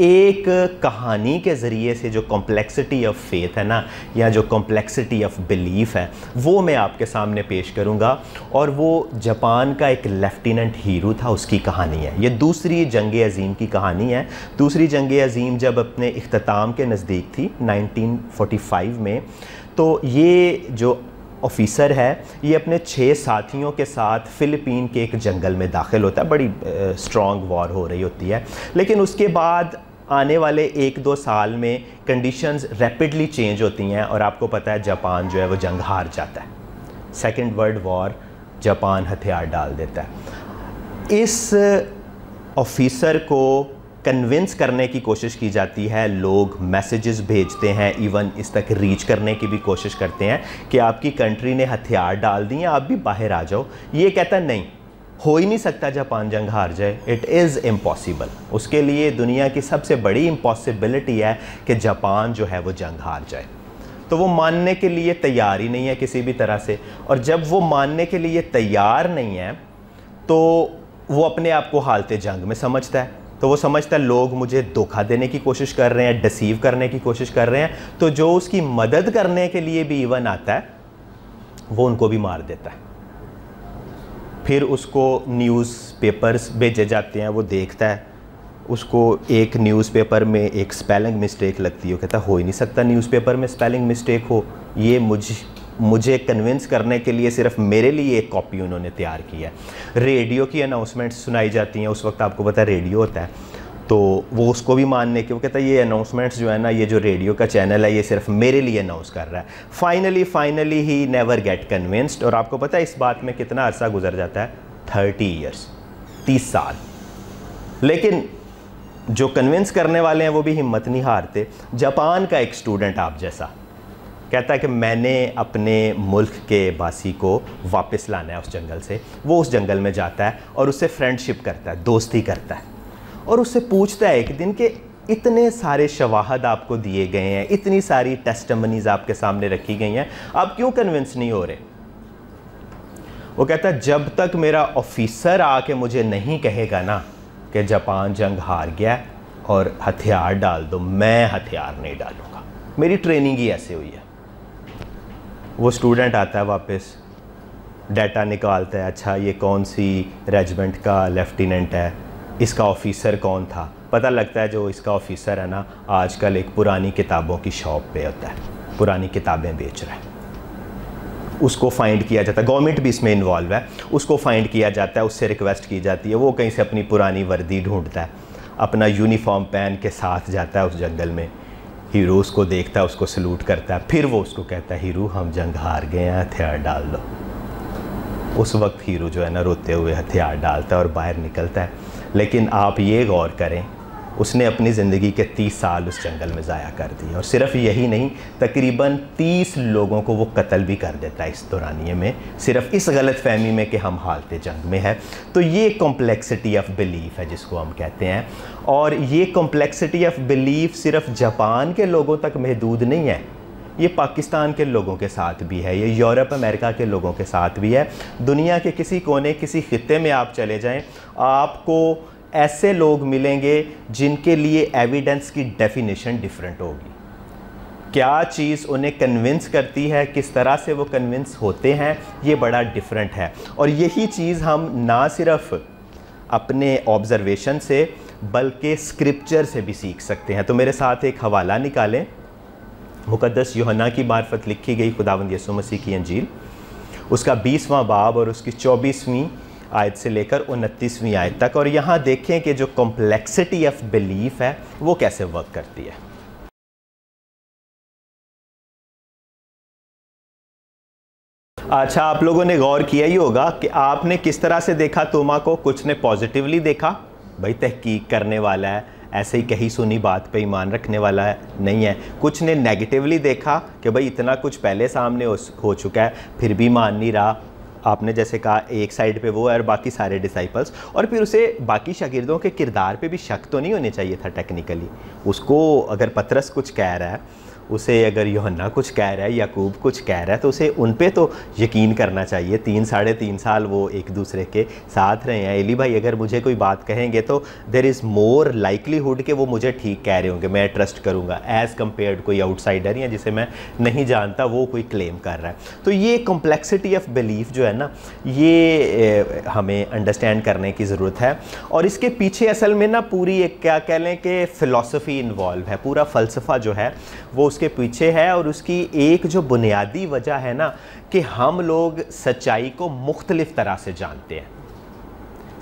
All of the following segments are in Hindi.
एक कहानी के ज़रिए से जो कॉम्प्लेक्सिटी ऑफ फेथ है ना, या जो कॉम्प्लेक्सिटी ऑफ बिलीफ है, वो मैं आपके सामने पेश करूँगा। और वो जापान का एक लेफ्टिनेंट हीरो था, उसकी कहानी है। ये दूसरी जंग अज़ीम की कहानी है। दूसरी जंग अज़ीम जब अपने इख्तिताम के नज़दीक थी 1945 में, तो ये जो ऑफ़िसर है ये अपने 6 साथियों के साथ फ़िलिपीन के एक जंगल में दाखिल होता है। बड़ी स्ट्रॉन्ग वॉर हो रही होती है, लेकिन उसके बाद आने वाले 1-2 साल में कंडीशंस रैपिडली चेंज होती हैं और आपको पता है जापान जो है वो जंग हार जाता है। सेकेंड वर्ल्ड वॉर, जापान हथियार डाल देता है। इस ऑफ़िसर को कन्विंस करने की कोशिश की जाती है, लोग मैसेजेस भेजते हैं, इवन इस तक रीच करने की भी कोशिश करते हैं कि आपकी कंट्री ने हथियार डाल दिए, आप भी बाहर आ जाओ। ये कहता नहीं, हो ही नहीं सकता जापान जंग हार जाए, इट इज़ इम्पॉसिबल। उसके लिए दुनिया की सबसे बड़ी इम्पॉसिबिलिटी है कि जापान जो है वो जंग हार जाए। तो वो मानने के लिए तैयार ही नहीं है किसी भी तरह से। और जब वो मानने के लिए तैयार नहीं है तो वो अपने आप को हालते जंग में समझता है। तो वो समझता है लोग मुझे धोखा देने की कोशिश कर रहे हैं, डिसीव करने की कोशिश कर रहे हैं, तो जो उसकी मदद करने के लिए भी इवन आता है वो उनको भी मार देता है। फिर उसको न्यूज़पेपर्स भेजे जाते हैं, वो देखता है, उसको एक न्यूज़पेपर में एक स्पेलिंग मिस्टेक लगती है। वो कहता हो ही नहीं सकता न्यूज़पेपर में स्पेलिंग मिस्टेक हो, ये मुझे कन्विंस करने के लिए सिर्फ मेरे लिए एक कॉपी उन्होंने तैयार की है। रेडियो की अनाउंसमेंट्स सुनाई जाती हैं, उस वक्त आपको पता है रेडियो होता है, तो वो उसको भी मानने के, वो कहता है ये अनाउंसमेंट्स जो है ना, ये जो रेडियो का चैनल है ये सिर्फ मेरे लिए अनाउंस कर रहा है। Finally he never get convinced. और आपको पता है इस बात में कितना अरसा गुजर जाता है, 30 ईयर्स, 30 साल। लेकिन जो कन्विंस करने वाले हैं वो भी हिम्मत नहीं हारते। जापान का एक स्टूडेंट आप जैसा कहता है कि मैंने अपने मुल्क के बासी को वापस लाना है उस जंगल से। वो उस जंगल में जाता है और उससे फ्रेंडशिप करता है, दोस्ती करता है, और उससे पूछता है एक दिन कि इतने सारे शवाहद आपको दिए गए हैं, इतनी सारी टेस्टिमनीज आपके सामने रखी गई हैं, आप क्यों कन्विंस नहीं हो रहे? वो कहता है जब तक मेरा ऑफिसर आके मुझे नहीं कहेगा ना कि जापान जंग हार गया और हथियार डाल दो, मैं हथियार नहीं डालूंगा। मेरी ट्रेनिंग ही ऐसे हुई है। वो स्टूडेंट आता है वापस, डाटा निकालता है, अच्छा ये कौन सी रेजिमेंट का लेफ्टिनेंट है, इसका ऑफिसर कौन था। पता लगता है जो इसका ऑफिसर है ना, आजकल एक पुरानी किताबों की शॉप पे होता है, पुरानी किताबें बेच रहा है। उसको फाइंड किया जाता है, गवर्नमेंट भी इसमें इन्वॉल्व है, उसको फाइंड किया जाता है, उससे रिक्वेस्ट की जाती है, वो कहीं से अपनी पुरानी वर्दी ढूंढता है, अपना यूनिफॉर्म पहन के साथ जाता है उस जंगल में। हीरो उसको देखता है, उसको सलूट करता है, फिर वो उसको कहता है हीरो हम जंग हार गए हैं, हथियार डाल दो। उस वक्त हीरो जो है ना रोते हुए हथियार डालता है और बाहर निकलता है। लेकिन आप ये गौर करें, उसने अपनी ज़िंदगी के 30 साल उस जंगल में ज़ाया कर दिए, और सिर्फ यही नहीं, तकरीबन 30 लोगों को वो कत्ल भी कर देता है इस दौरानिए में, सिर्फ इस गलत फहमी में कि हम हालते जंग में है। तो ये कॉम्प्लेक्सिटी ऑफ बिलीफ है जिसको हम कहते हैं। और ये कॉम्प्लेक्सिटी ऑफ बिलीफ सिर्फ जापान के लोगों तक महदूद नहीं है, ये पाकिस्तान के लोगों के साथ भी है, ये यूरोप अमेरिका के लोगों के साथ भी है। दुनिया के किसी कोने, किसी खित्ते में आप चले जाएं, आपको ऐसे लोग मिलेंगे जिनके लिए एविडेंस की डेफिनेशन डिफरेंट होगी। क्या चीज़ उन्हें कन्विंस करती है, किस तरह से वो कन्विंस होते हैं, ये बड़ा डिफरेंट है। और यही चीज़ हम ना सिर्फ अपने ऑब्ज़र्वेशन से बल्कि स्क्रिप्चर से भी सीख सकते हैं। तो मेरे साथ एक हवाला निकालें, मुक़द्दस यूहन्ना की मार्फत लिखी गई खुदावंद यीशु मसीह की इंजील, उसका 20वां बाब और उसकी 24वीं आयत से लेकर 29वीं आयत तक। और यहाँ देखें कि जो कॉम्प्लेक्सिटी ऑफ बिलीफ है वो कैसे वर्क करती है। अच्छा, आप लोगों ने गौर किया ही होगा कि आपने किस तरह से देखा तोमा को। कुछ ने पॉजिटिवली देखा, भाई तहकीक करने वाला है, ऐसे ही कहीं सुनी बात पे ईमान रखने वाला है, नहीं है। कुछ ने नेगेटिवली देखा कि भाई इतना कुछ पहले सामने हो चुका है, फिर भी मान नहीं रहा। आपने जैसे कहा एक साइड पे वो है और बाकी सारे डिसाइपल्स, और फिर उसे बाकी शागिर्दों के किरदार पे भी शक तो नहीं होने चाहिए था टेक्निकली। उसको अगर पतरस कुछ कह रहा है उसे अगर यूहन्ना कुछ कह रहा है, याकूब कुछ कह रहा है, तो उसे उन पे तो यकीन करना चाहिए। 3-3.5 साल वो एक दूसरे के साथ रहे हैं। एली भाई अगर मुझे कोई बात कहेंगे तो देयर इज़ मोर लाइकलीहुड कि वो मुझे ठीक कह रहे होंगे, मैं ट्रस्ट करूँगा, एज़ कम्पेयर्ड कोई आउटसाइडर या जिसे मैं नहीं जानता वो कोई क्लेम कर रहा है। तो ये कॉम्प्लेक्सिटी ऑफ बिलीफ जो है ना, ये हमें अंडरस्टैंड करने की ज़रूरत है। और इसके पीछे असल में ना पूरी एक क्या कह लें कि फ़िलॉसफी इन्वॉल्व है, पूरा फ़लसफ़ा जो है वो उसके पीछे है। और उसकी एक जो बुनियादी वजह है ना कि हम लोग सच्चाई को मुख्तलिफ़ तरह से जानते हैं।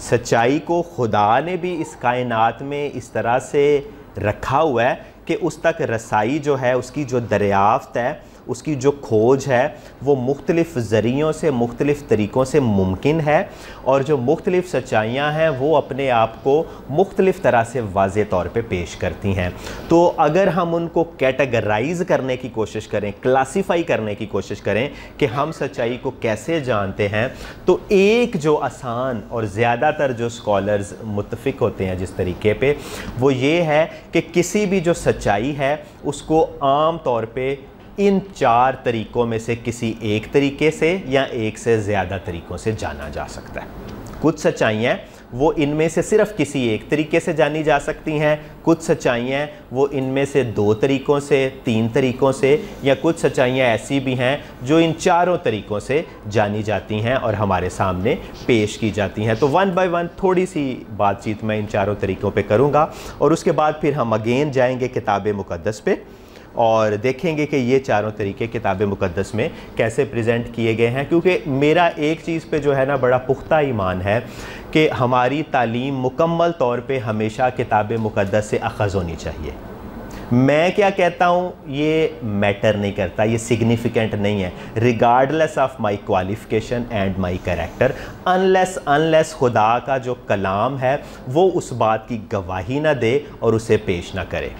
सच्चाई को खुदा ने भी इस कायनात में इस तरह से रखा हुआ है कि उस तक रसाई जो है, उसकी जो दरियाफ्त है, उसकी जो खोज है वो मुख्तलिफ़ ज़रियों से, मुख्तलिफ़ तरीक़ों से मुमकिन है। और जो मुख्तलिफ़ सच्चाइयाँ हैं वो अपने आप को मुख्तलिफ़ तरह से वाज़े तौर पे पेश करती हैं। तो अगर हम उनको कैटेगराइज़ करने की कोशिश करें, क्लासीफाई करने की कोशिश करें कि हम सच्चाई को कैसे जानते हैं, तो एक जो आसान और ज़्यादातर जो स्कॉलर्स मुत्तफ़िक होते हैं जिस तरीके पे, वो ये है कि किसी भी जो सच्चाई है उसको आम तौर पे इन 4 तरीक़ों में से किसी एक तरीके से या एक से ज़्यादा तरीक़ों से जाना जा सकता है। कुछ सच्चाइयाँ वो इनमें से सिर्फ़ किसी एक तरीके से जानी जा सकती हैं, कुछ सच्चाइयाँ वो इनमें से 2 तरीक़ों से, 3 तरीक़ों से, या कुछ सच्चाइयाँ ऐसी भी हैं जो इन 4 तरीक़ों से जानी जाती हैं और हमारे सामने पेश की जाती हैं। तो 1 बाय 1 थोड़ी सी बातचीत मैं इन 4 तरीक़ों पे करूँगा और उसके बाद फिर हम अगेन जाएंगे किताब मुक़द्दस पे और देखेंगे कि ये 4 तरीके किताब मुक़द्दस में कैसे प्रेजेंट किए गए हैं। क्योंकि मेरा एक चीज़ पे जो है ना बड़ा पुख्ता ईमान है कि हमारी तालीम मुकम्मल तौर पे हमेशा किताब मुक़द्दस से अख़ज़ होनी चाहिए। मैं क्या कहता हूँ ये मैटर नहीं करता, ये सिग्निफिकेंट नहीं है, regardless of my qualification and my character, unless खुदा का जो कलाम है वो उस बात की गवाही ना दे और उसे पेश ना करे।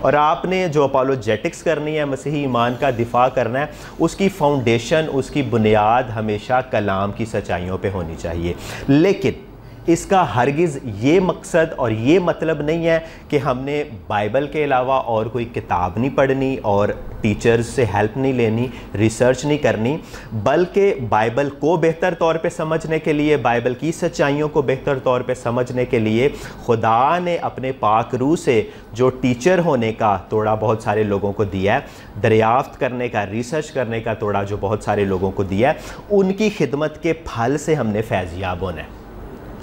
और आपने जो अपोलोजेटिक्स करनी है, मसीही ईमान का दिफा करना है, उसकी फाउंडेशन, उसकी बुनियाद हमेशा कलाम की सच्चाइयों पे होनी चाहिए। लेकिन इसका हरगिज़ ये मकसद और ये मतलब नहीं है कि हमने बाइबल के अलावा और कोई किताब नहीं पढ़नी और टीचर्स से हेल्प नहीं लेनी, रिसर्च नहीं करनी, बल्कि बाइबल को बेहतर तौर पे समझने के लिए, बाइबल की सच्चाइयों को बेहतर तौर पे समझने के लिए खुदा ने अपने पाक रूह से जो टीचर होने का तोड़ा बहुत सारे लोगों को दिया है, दरियाफ्त करने का, रिसर्च करने का तोड़ा जो बहुत सारे लोगों को दिया है, उनकी खिदमत के फल से हमने फैज़याब होना है।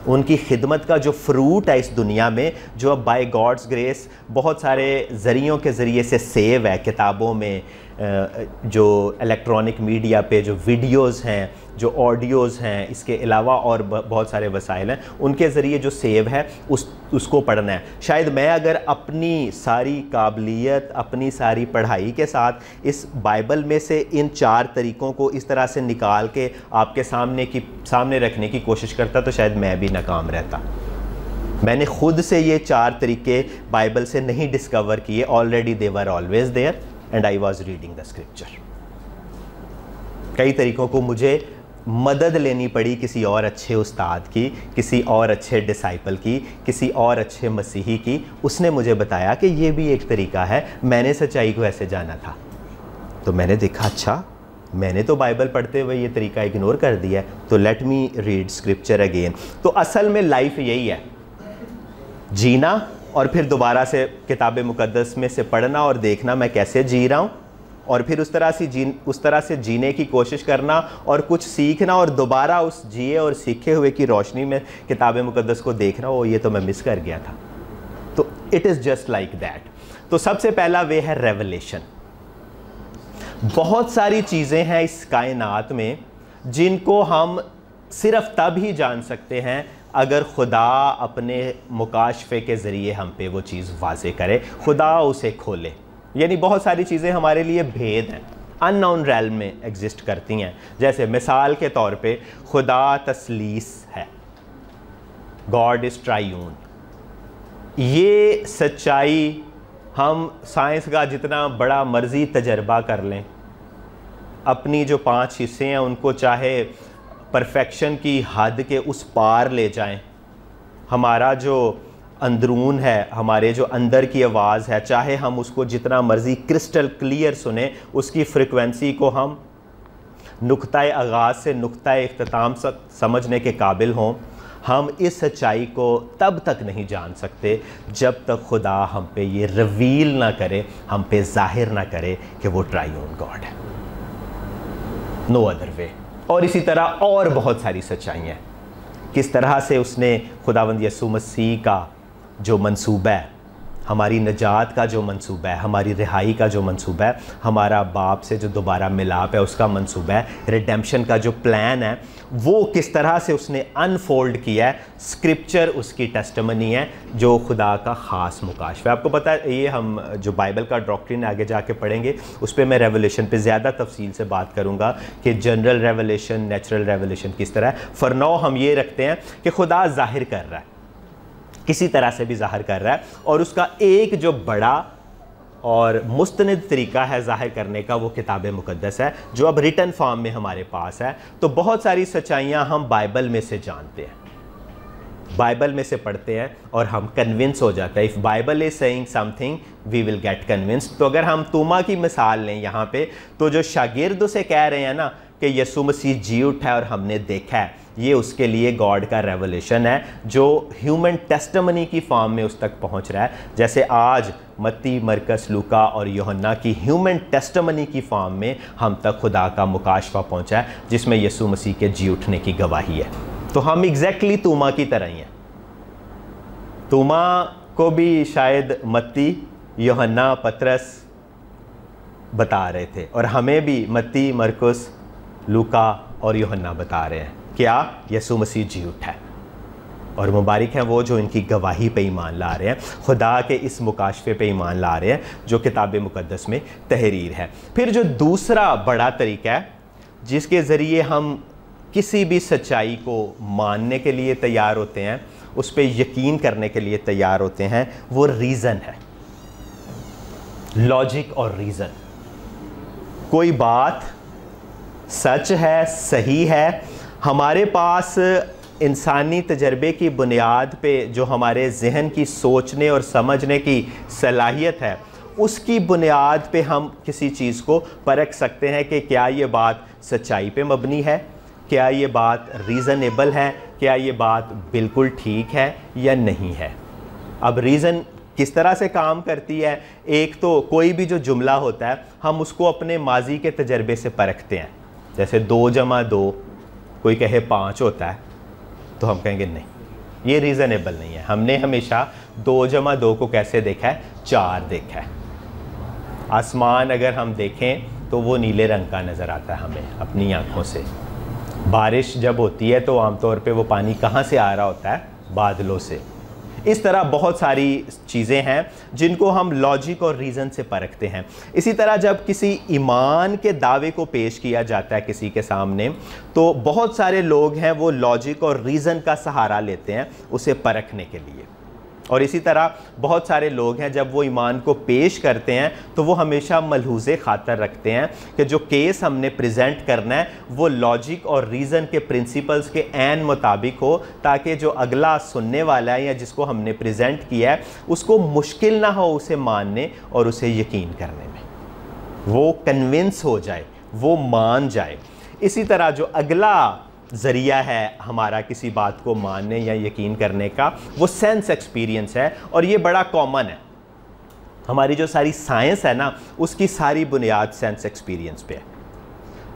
उनकी खिदमत का जो फ्रूट है इस दुनिया में, जो अब बाय गॉड्स ग्रेस बहुत सारे ज़रियों के ज़रिए से सेव है, किताबों में, जो इलेक्ट्रॉनिक मीडिया पे जो वीडियोज़ हैं, जो ऑडियोज़ हैं, इसके अलावा और बहुत सारे वसाइल हैं, उनके ज़रिए जो सेव है उसको पढ़ना है। शायद मैं अगर अपनी सारी काबिलियत, अपनी सारी पढ़ाई के साथ इस बाइबल में से इन 4 तरीक़ों को इस तरह से निकाल के आपके सामने रखने की कोशिश करता तो शायद मैं भी नाकाम रहता। मैंने ख़ुद से ये 4 तरीक़े बाइबल से नहीं डिस्कवर किए, already they were always there and I was reading the scripture. कई तरीक़ों को मुझे मदद लेनी पड़ी किसी और अच्छे उस्ताद की, किसी और अच्छे डिसाइपल की, किसी और अच्छे मसीही की। उसने मुझे बताया कि ये भी एक तरीका है, मैंने सच्चाई को ऐसे जाना था। तो मैंने देखा अच्छा, मैंने तो बाइबल पढ़ते हुए ये तरीका इग्नोर कर दिया, तो let me read scripture again. तो असल में लाइफ यही है, जीना और फिर दोबारा से किताब मुक़द्दस में से पढ़ना और देखना मैं कैसे जी रहा हूँ, और फिर उस तरह से जीने की कोशिश करना और कुछ सीखना और दोबारा उस जिए और सीखे हुए की रोशनी में किताब मुक़द्दस को देखना, वो ये तो मैं मिस कर गया था। तो it is just like that. तो सबसे पहला वे है रेवलेशन। बहुत सारी चीज़ें हैं इस कायनात में जिनको हम सिर्फ तब ही जान सकते हैं अगर खुदा अपने मुकाशफे के ज़रिए हम पे वो चीज़ वाज़े करे, खुदा उसे खोले। यानी बहुत सारी चीज़ें हमारे लिए भेद हैं, अननोन रैल्म में एग्जिस्ट करती हैं। जैसे मिसाल के तौर पे खुदा तसलीस है, गॉड इज़ ट्रायून। ये सच्चाई हम साइंस का जितना बड़ा मर्जी तजर्बा कर लें, अपनी जो 5 हिस्से हैं उनको चाहे परफेक्शन की हद के उस पार ले जाएं, हमारा जो अंदरून है, हमारे जो अंदर की आवाज़ है, चाहे हम उसको जितना मर्ज़ी क्रिस्टल क्लियर सुने, उसकी फ्रिक्वेंसी को हम नुक्ताए आगाज़ से नुक्ताए इख्तिताम समझने के काबिल हों, हम इस सच्चाई को तब तक नहीं जान सकते जब तक खुदा हम पे ये रिवील ना करे, हम पे जाहिर ना करे कि वो ट्राइयून गॉड है। No other way. और इसी तरह और बहुत सारी सच्चाइयाँ, किस तरह से उसने खुदावंद यीशु मसीह का जो मंसूबा है, हमारी निजात का जो मंसूबा है, हमारी रिहाई का जो मंसूबा है, हमारा बाप से जो दोबारा मिलाप है उसका मंसूबा है, रिडेम्पशन का जो प्लान है, वो किस तरह से उसने अनफोल्ड किया है। स्क्रिप्चर उसकी टेस्टिमनी है जो खुदा का ख़ास मुकाशफा है। आपको पता है, ये हम जो बाइबल का डॉक्ट्रिन आगे जाके पढ़ेंगे उस पर मैं रेवलेशन पे ज़्यादा तफसील से बात करूँगा कि जनरल रेवलेशन, नेचुरल रेवलेशन किस तरह है। फॉर नाउ हम ये रखते हैं कि खुदा ज़ाहिर कर रहा है, किसी तरह से भी ज़ाहिर कर रहा है, और उसका एक जो बड़ा और मुस्तनद तरीका है ज़ाहिर करने का, वो किताब मुक़द्दस है जो अब रिटन फॉर्म में हमारे पास है। तो बहुत सारी सच्चाइयाँ हम बाइबल में से जानते हैं, बाइबल में से पढ़ते हैं और हम कन्विंस हो जाते हैं। If Bible is saying something we will get convince. तो अगर हम तूमा की मिसाल लें यहाँ पे, तो जो शागिर्द उसे कह रहे हैं ना कि यीशु मसीह जी उठा है और हमने देखा है, ये उसके लिए गॉड का रेवलेशन है जो ह्यूमन टेस्टिमनी की फॉर्म में उस तक पहुंच रहा है। जैसे आज मत्ती, मरकस, लूका और यूहन्ना की ह्यूमन टेस्टिमनी की फॉर्म में हम तक खुदा का मुकाशफा पहुंचा है, जिसमें यीशु मसीह के जी उठने की गवाही है। तो हम एग्जैक्टली तूमा की तरह ही हैं। तूमा को भी शायद मत्ती, यूहन्ना, पतरस बता रहे थे, और हमें भी मत्ती, मरकुस, लूका और यूहन्ना बता रहे हैं क्या यीशु मसीह जी उठा है। और मुबारक हैं वो जो इनकी गवाही पे ईमान ला रहे हैं, खुदा के इस मुकाशफे पे ईमान ला रहे हैं जो किताब मुक़द्दस में तहरीर है। फिर जो दूसरा बड़ा तरीका है जिसके ज़रिए हम किसी भी सच्चाई को मानने के लिए तैयार होते हैं, उस पर यकीन करने के लिए तैयार होते हैं, वो रीज़न है, लॉजिक और रीज़न। कोई बात सच है, सही है, हमारे पास इंसानी तजर्बे की बुनियाद पे जो हमारे जहन की सोचने और समझने की सलाहियत है, उसकी बुनियाद पे हम किसी चीज़ को परख सकते हैं कि क्या ये बात सच्चाई पे मबनी है, क्या ये बात रीज़नेबल है, क्या ये बात बिल्कुल ठीक है या नहीं है। अब रीज़न किस तरह से काम करती है, एक तो कोई भी जो जुमला होता है हम उसको अपने माजी के तजर्बे से परखते हैं। जैसे 2 जमा 2 कोई कहे 5 होता है, तो हम कहेंगे नहीं, ये रीज़नेबल नहीं है। हमने हमेशा 2 जमा 2 को कैसे देखा है, 4 देखा है। आसमान अगर हम देखें तो वो नीले रंग का नज़र आता है हमें अपनी आँखों से। बारिश जब होती है तो आमतौर पे वो पानी कहाँ से आ रहा होता है, बादलों से। इस तरह बहुत सारी चीज़ें हैं जिनको हम लॉजिक और रीज़न से परखते हैं। इसी तरह जब किसी ईमान के दावे को पेश किया जाता है किसी के सामने, तो बहुत सारे लोग हैं वो लॉजिक और रीज़न का सहारा लेते हैं उसे परखने के लिए। और इसी तरह बहुत सारे लोग हैं जब वो ईमान को पेश करते हैं तो वो हमेशा मलहूज़े खातर रखते हैं कि जो केस हमने प्रेजेंट करना है वो लॉजिक और रीज़न के प्रिंसिपल्स के ऐन मुताबिक हो, ताकि जो अगला सुनने वाला है या जिसको हमने प्रेजेंट किया है उसको मुश्किल ना हो उसे मानने और उसे यकीन करने में, वो कन्विंस हो जाए, वो मान जाए। इसी तरह जो अगला ज़रिया है हमारा किसी बात को मानने या यकीन करने का, वो सेंस एक्सपीरियंस है, और ये बड़ा कॉमन है। हमारी जो सारी साइंस है ना, उसकी सारी बुनियाद सेंस एक्सपीरियंस पे है।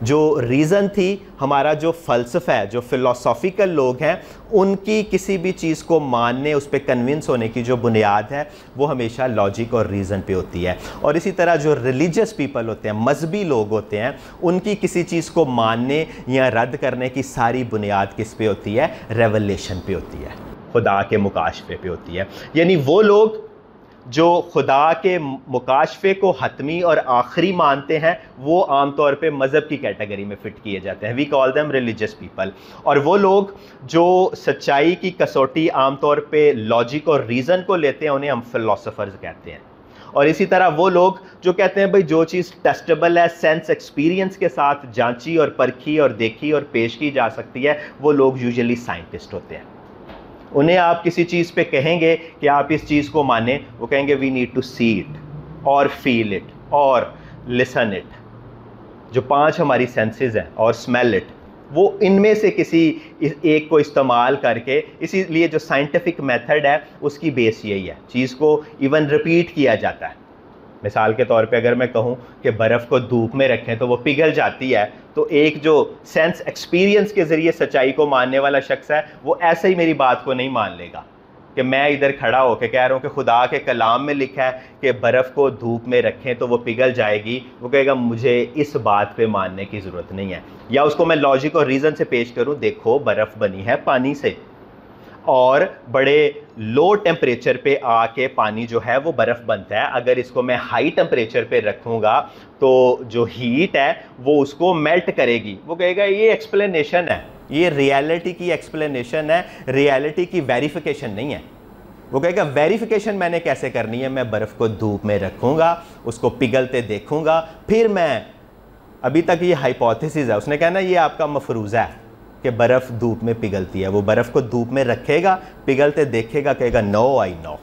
जो रीज़न थी, हमारा जो फ़लसफ़ा है, जो फ़िलोसॉफ़िकल लोग हैं, उनकी किसी भी चीज़ को मानने, उस पर कन्विंस होने की जो बुनियाद है वो हमेशा लॉजिक और रीज़न पे होती है। और इसी तरह जो रिलीजियस पीपल होते हैं, मजहबी लोग होते हैं, उनकी किसी चीज़ को मानने या रद्द करने की सारी बुनियाद किस पे होती है, रेवलेशन पे होती है, खुदा के मुकाशफे पे होती है। यानी वो लोग जो खुदा के मुकाशफे को हतमी और आखिरी मानते हैं वो आमतौर पे मज़हब की कैटेगरी में फ़िट किए जाते हैं। We call them religious people. और वो लोग जो सच्चाई की कसौटी आमतौर पे लॉजिक और रीज़न को लेते हैं उन्हें हम फ़िलोसोफर्स कहते हैं। और इसी तरह वो लोग जो कहते हैं भाई जो चीज़ टेस्टेबल है, सेंस एक्सपीरियंस के साथ जांची और परखी और देखी और पेश की जा सकती है, वो लोग यूजुअली साइंटिस्ट होते हैं। उन्हें आप किसी चीज़ पे कहेंगे कि आप इस चीज़ को माने, वो कहेंगे we need to see it और फील इट और लिसन इट। जो 5 हमारी सेंसेस हैं, और स्मेल इट, वो इनमें से किसी एक को इस्तेमाल करके, इसीलिए जो साइंटिफिक मेथड है उसकी बेस यही है, चीज़ को इवन रिपीट किया जाता है। मिसाल के तौर पे अगर मैं कहूँ कि बर्फ़ को धूप में रखें तो वो पिघल जाती है, तो एक जो सेंस एक्सपीरियंस के ज़रिए सच्चाई को मानने वाला शख्स है वो ऐसे ही मेरी बात को नहीं मान लेगा कि मैं इधर खड़ा होकर कह रहा हूँ कि खुदा के कलाम में लिखा है कि बर्फ़ को धूप में रखें तो वो पिघल जाएगी, वो कहेगा मुझे इस बात पे मानने की ज़रूरत नहीं है। या उसको मैं लॉजिक और रीज़न से पेश करूँ, देखो बर्फ़ बनी है पानी से, और बड़े लो टेम्परेचर पे आके पानी जो है वो बर्फ़ बनता है, अगर इसको मैं हाई टेम्परेचर पे रखूँगा तो जो हीट है वो उसको मेल्ट करेगी। वो कहेगा ये एक्सप्लेनेशन है, ये रियलिटी की एक्सप्लेनेशन है, रियलिटी की वेरिफिकेशन नहीं है। वो कहेगा वेरिफिकेशन मैंने कैसे करनी है, मैं बर्फ़ को धूप में रखूँगा, उसको पिघलते देखूँगा, फिर मैं, अभी तक ये हाइपोथेसिस है, उसने कहना ये आपका मफरूज़ा है कि बर्फ़ धूप में पिघलती है। वो बर्फ़ को धूप में रखेगा, पिघलते देखेगा, कहेगा नो आई नो,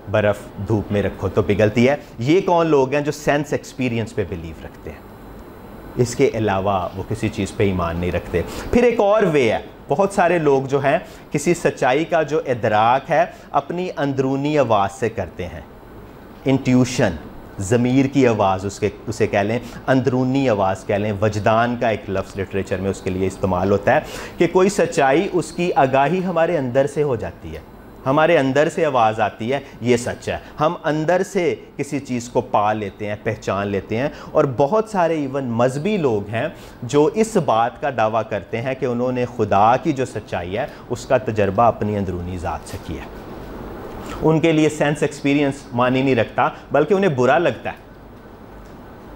बर्फ़ धूप में रखो तो पिघलती है। ये कौन लोग हैं जो सेंस एक्सपीरियंस पे बिलीव रखते हैं, इसके अलावा वो किसी चीज़ पे ईमान नहीं रखते। फिर एक और वे है, बहुत सारे लोग जो हैं किसी सच्चाई का जो इदराक है अपनी अंदरूनी आवाज़ से करते हैं। इंट्यूशन, ज़मीर की आवाज़ उसे कह लें, अंदरूनी आवाज़ कह लें, वजदान का एक लफ्ज़ लिटरेचर में उसके लिए इस्तेमाल होता है कि कोई सच्चाई, उसकी आगाही हमारे अंदर से हो जाती है, हमारे अंदर से आवाज़ आती है ये सच है, हम अंदर से किसी चीज़ को पा लेते हैं, पहचान लेते हैं। और बहुत सारे इवन मजहबी लोग हैं जो इस बात का दावा करते हैं कि उन्होंने खुदा की जो सच्चाई है उसका तजर्बा अपनी अंदरूनी ज़ात से किया है। उनके लिए सेंस एक्सपीरियंस मानी नहीं रखता, बल्कि उन्हें बुरा लगता है।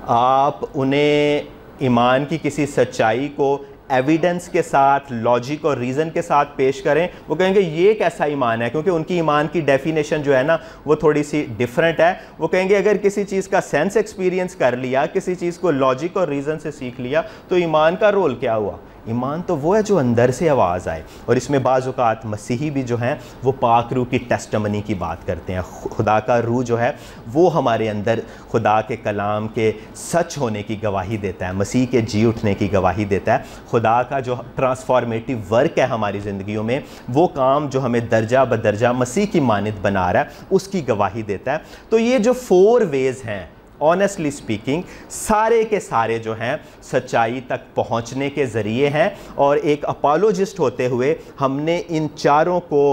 आप उन्हें ईमान की किसी सच्चाई को एविडेंस के साथ, लॉजिक और रीज़न के साथ पेश करें, वो कहेंगे ये कैसा ईमान है, क्योंकि उनकी ईमान की डेफिनेशन जो है ना वो थोड़ी सी डिफरेंट है। वो कहेंगे अगर किसी चीज़ का सेंस एक्सपीरियंस कर लिया, किसी चीज़ को लॉजिक और रीज़न से सीख लिया, तो ईमान का रोल क्या हुआ। ईमान तो वो है जो अंदर से आवाज़ आए। और इसमें बाज़ औक़ात मसीही भी जो हैं वो पाक रूह की टेस्टमनी की बात करते हैं। खुदा का रूह जो है वो हमारे अंदर खुदा के कलाम के सच होने की गवाही देता है, मसीह के जी उठने की गवाही देता है। खुदा का जो ट्रांसफॉर्मेटिव वर्क है हमारी ज़िंदगियों में, वो काम जो हमें दर्जा बदर्जा मसीह की मानित बना रहा है, उसकी गवाही देता है। तो ये जो 4 वेज़ हैं, ऑनेस्टली स्पीकिंग, सारे के सारे जो हैं सच्चाई तक पहुंचने के ज़रिए हैं। और एक अपोलोजिस्ट होते हुए हमने इन चारों को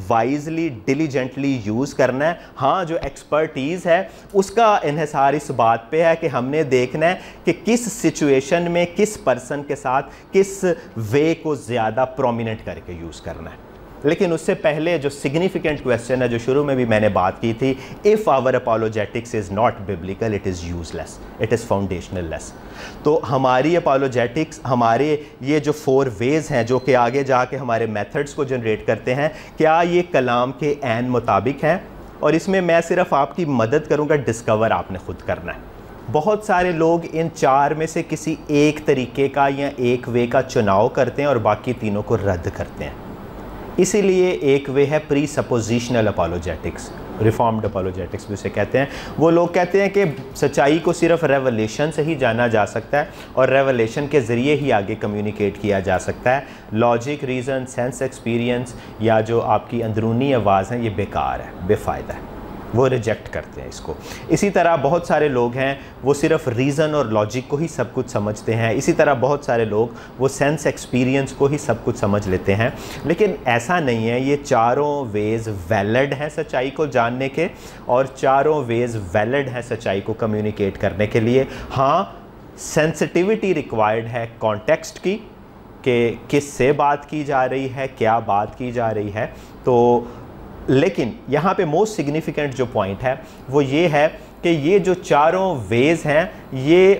वाइजली, डिलीजेंटली यूज़ करना है। हाँ, जो एक्सपर्टीज़ है उसका इन्हिसार इस बात पे है कि हमने देखना है कि किस सिचुएशन में, किस पर्सन के साथ, किस वे को ज़्यादा प्रोमिनेंट करके यूज़ करना है। लेकिन उससे पहले जो सिग्निफिकेंट क्वेश्चन है, जो शुरू में भी मैंने बात की थी, if our apologetics is not biblical, it is useless, it is foundational less. तो हमारी अपोलोजेटिक्स, हमारे ये जो 4 वेज़ हैं जो कि आगे जाके हमारे मेथड्स को जनरेट करते हैं, क्या ये कलाम के ऐन मुताबिक हैं। और इसमें मैं सिर्फ आपकी मदद करूँगा, डिस्कवर आपने ख़ुद करना है। बहुत सारे लोग इन 4 में से किसी एक तरीके का या एक वे का चुनाव करते हैं और बाकी तीनों को रद्द करते हैं। इसीलिए एक वे है pre suppositional apologetics, reformed apologetics भी उसे कहते हैं। वो लोग कहते हैं कि सच्चाई को सिर्फ रेवलेशन से ही जाना जा सकता है और रेवलेशन के ज़रिए ही आगे कम्युनिकेट किया जा सकता है। लॉजिक, रीज़न, सेंस एक्सपीरियंस या जो आपकी अंदरूनी आवाज़ है, ये बेकार है, बेफ़ायदा है, वो रिजेक्ट करते हैं इसको। इसी तरह बहुत सारे लोग हैं वो सिर्फ रीज़न और लॉजिक को ही सब कुछ समझते हैं। इसी तरह बहुत सारे लोग वो सेंस एक्सपीरियंस को ही सब कुछ समझ लेते हैं। लेकिन ऐसा नहीं है, ये चारों वेज़ वैलिड हैं सच्चाई को जानने के, और चारों वेज़ वैलिड हैं सच्चाई को कम्युनिकेट करने के लिए। हाँ, सेंसिटिविटी रिक्वायर्ड है कॉन्टेक्स्ट की, कि किस से बात की जा रही है, क्या बात की जा रही है। तो लेकिन यहाँ पे मोस्ट सिग्निफिकेंट जो पॉइंट है वो ये है कि ये जो चारों वेज़ हैं ये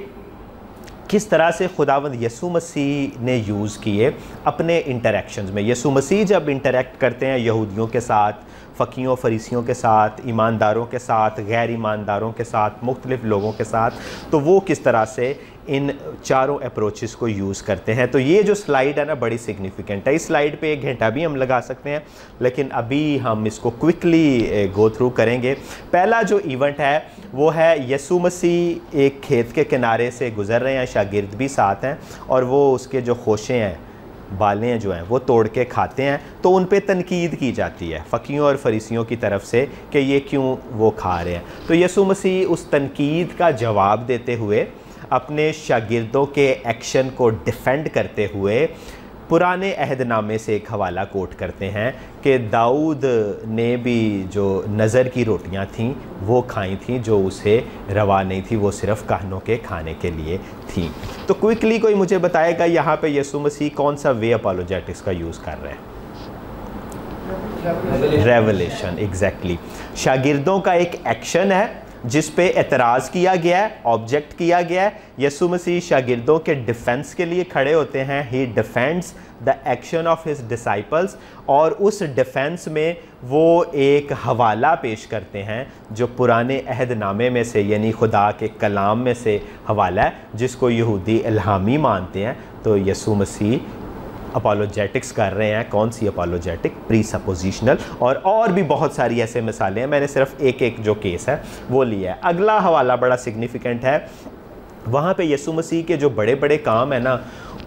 किस तरह से खुदावंद यसू मसीह ने यूज़ किए अपने इंटरेक्शंस में। यसू मसीह जब इंटरेक्ट करते हैं यहूदियों के साथ, फ़कीयों फरीसियों के साथ, ईमानदारों के साथ, गैर ईमानदारों के साथ, मुख्तलिफ़ लोगों के साथ, तो वो किस तरह से इन चारों अप्रोचेस को यूज़ करते हैं। तो ये जो स्लाइड है ना बड़ी सिग्निफिकेंट है। इस स्लाइड पे 1 घंटा भी हम लगा सकते हैं, लेकिन अभी हम इसको क्विकली गो थ्रू करेंगे। पहला जो इवेंट है वो है यीशु मसीह एक खेत के किनारे से गुज़र रहे हैं, शागिर्द भी साथ हैं, और वो उसके जो खोशे हैं, बालें जो हैं वो तोड़ के खाते हैं। तो उन पे तनकीद की जाती है फ़कीयों और फरीसियों की तरफ से कि ये क्यों वो खा रहे हैं। तो यीशु मसीह उस तनकीद का जवाब देते हुए, अपने शागिर्दों के एक्शन को डिफेंड करते हुए, पुराने अहदनामे से एक हवाला कोट करते हैं कि दाऊद ने भी जो नज़र की रोटियां थीं वो खाई थीं, जो उसे रवा नहीं थी, वो सिर्फ़ कहनों के खाने के लिए थी। तो क्विकली कोई मुझे बताएगा यहाँ पे यीशु मसीह कौन सा वे अपोलोजेटिक्स का यूज़ कर रहे हैं? Revelation, exactly. शागिर्दों का एक एक्शन है जिस पे एतराज़ किया गया है, ऑब्जेक्ट किया गया है। यीशु मसीह शागिर्दों के डिफेंस के लिए खड़े होते हैं। He defends the action of his disciples, और उस डिफेंस में वो एक हवाला पेश करते हैं जो पुराने अहदनामे में से, यानी खुदा के कलाम में से हवाला है, जिसको यहूदी इल्हामी मानते हैं। तो यीशु मसीह अपोलोजेटिक्स कर रहे हैं। कौन सी अपोलोजेटिक? Pre suppositional. और भी बहुत सारी ऐसे मिसालें हैं, मैंने सिर्फ एक जो केस है वो लिया है। अगला हवाला बड़ा सिग्निफिकेंट है। वहाँ पे यीशु मसीह के जो बड़े बड़े काम है ना,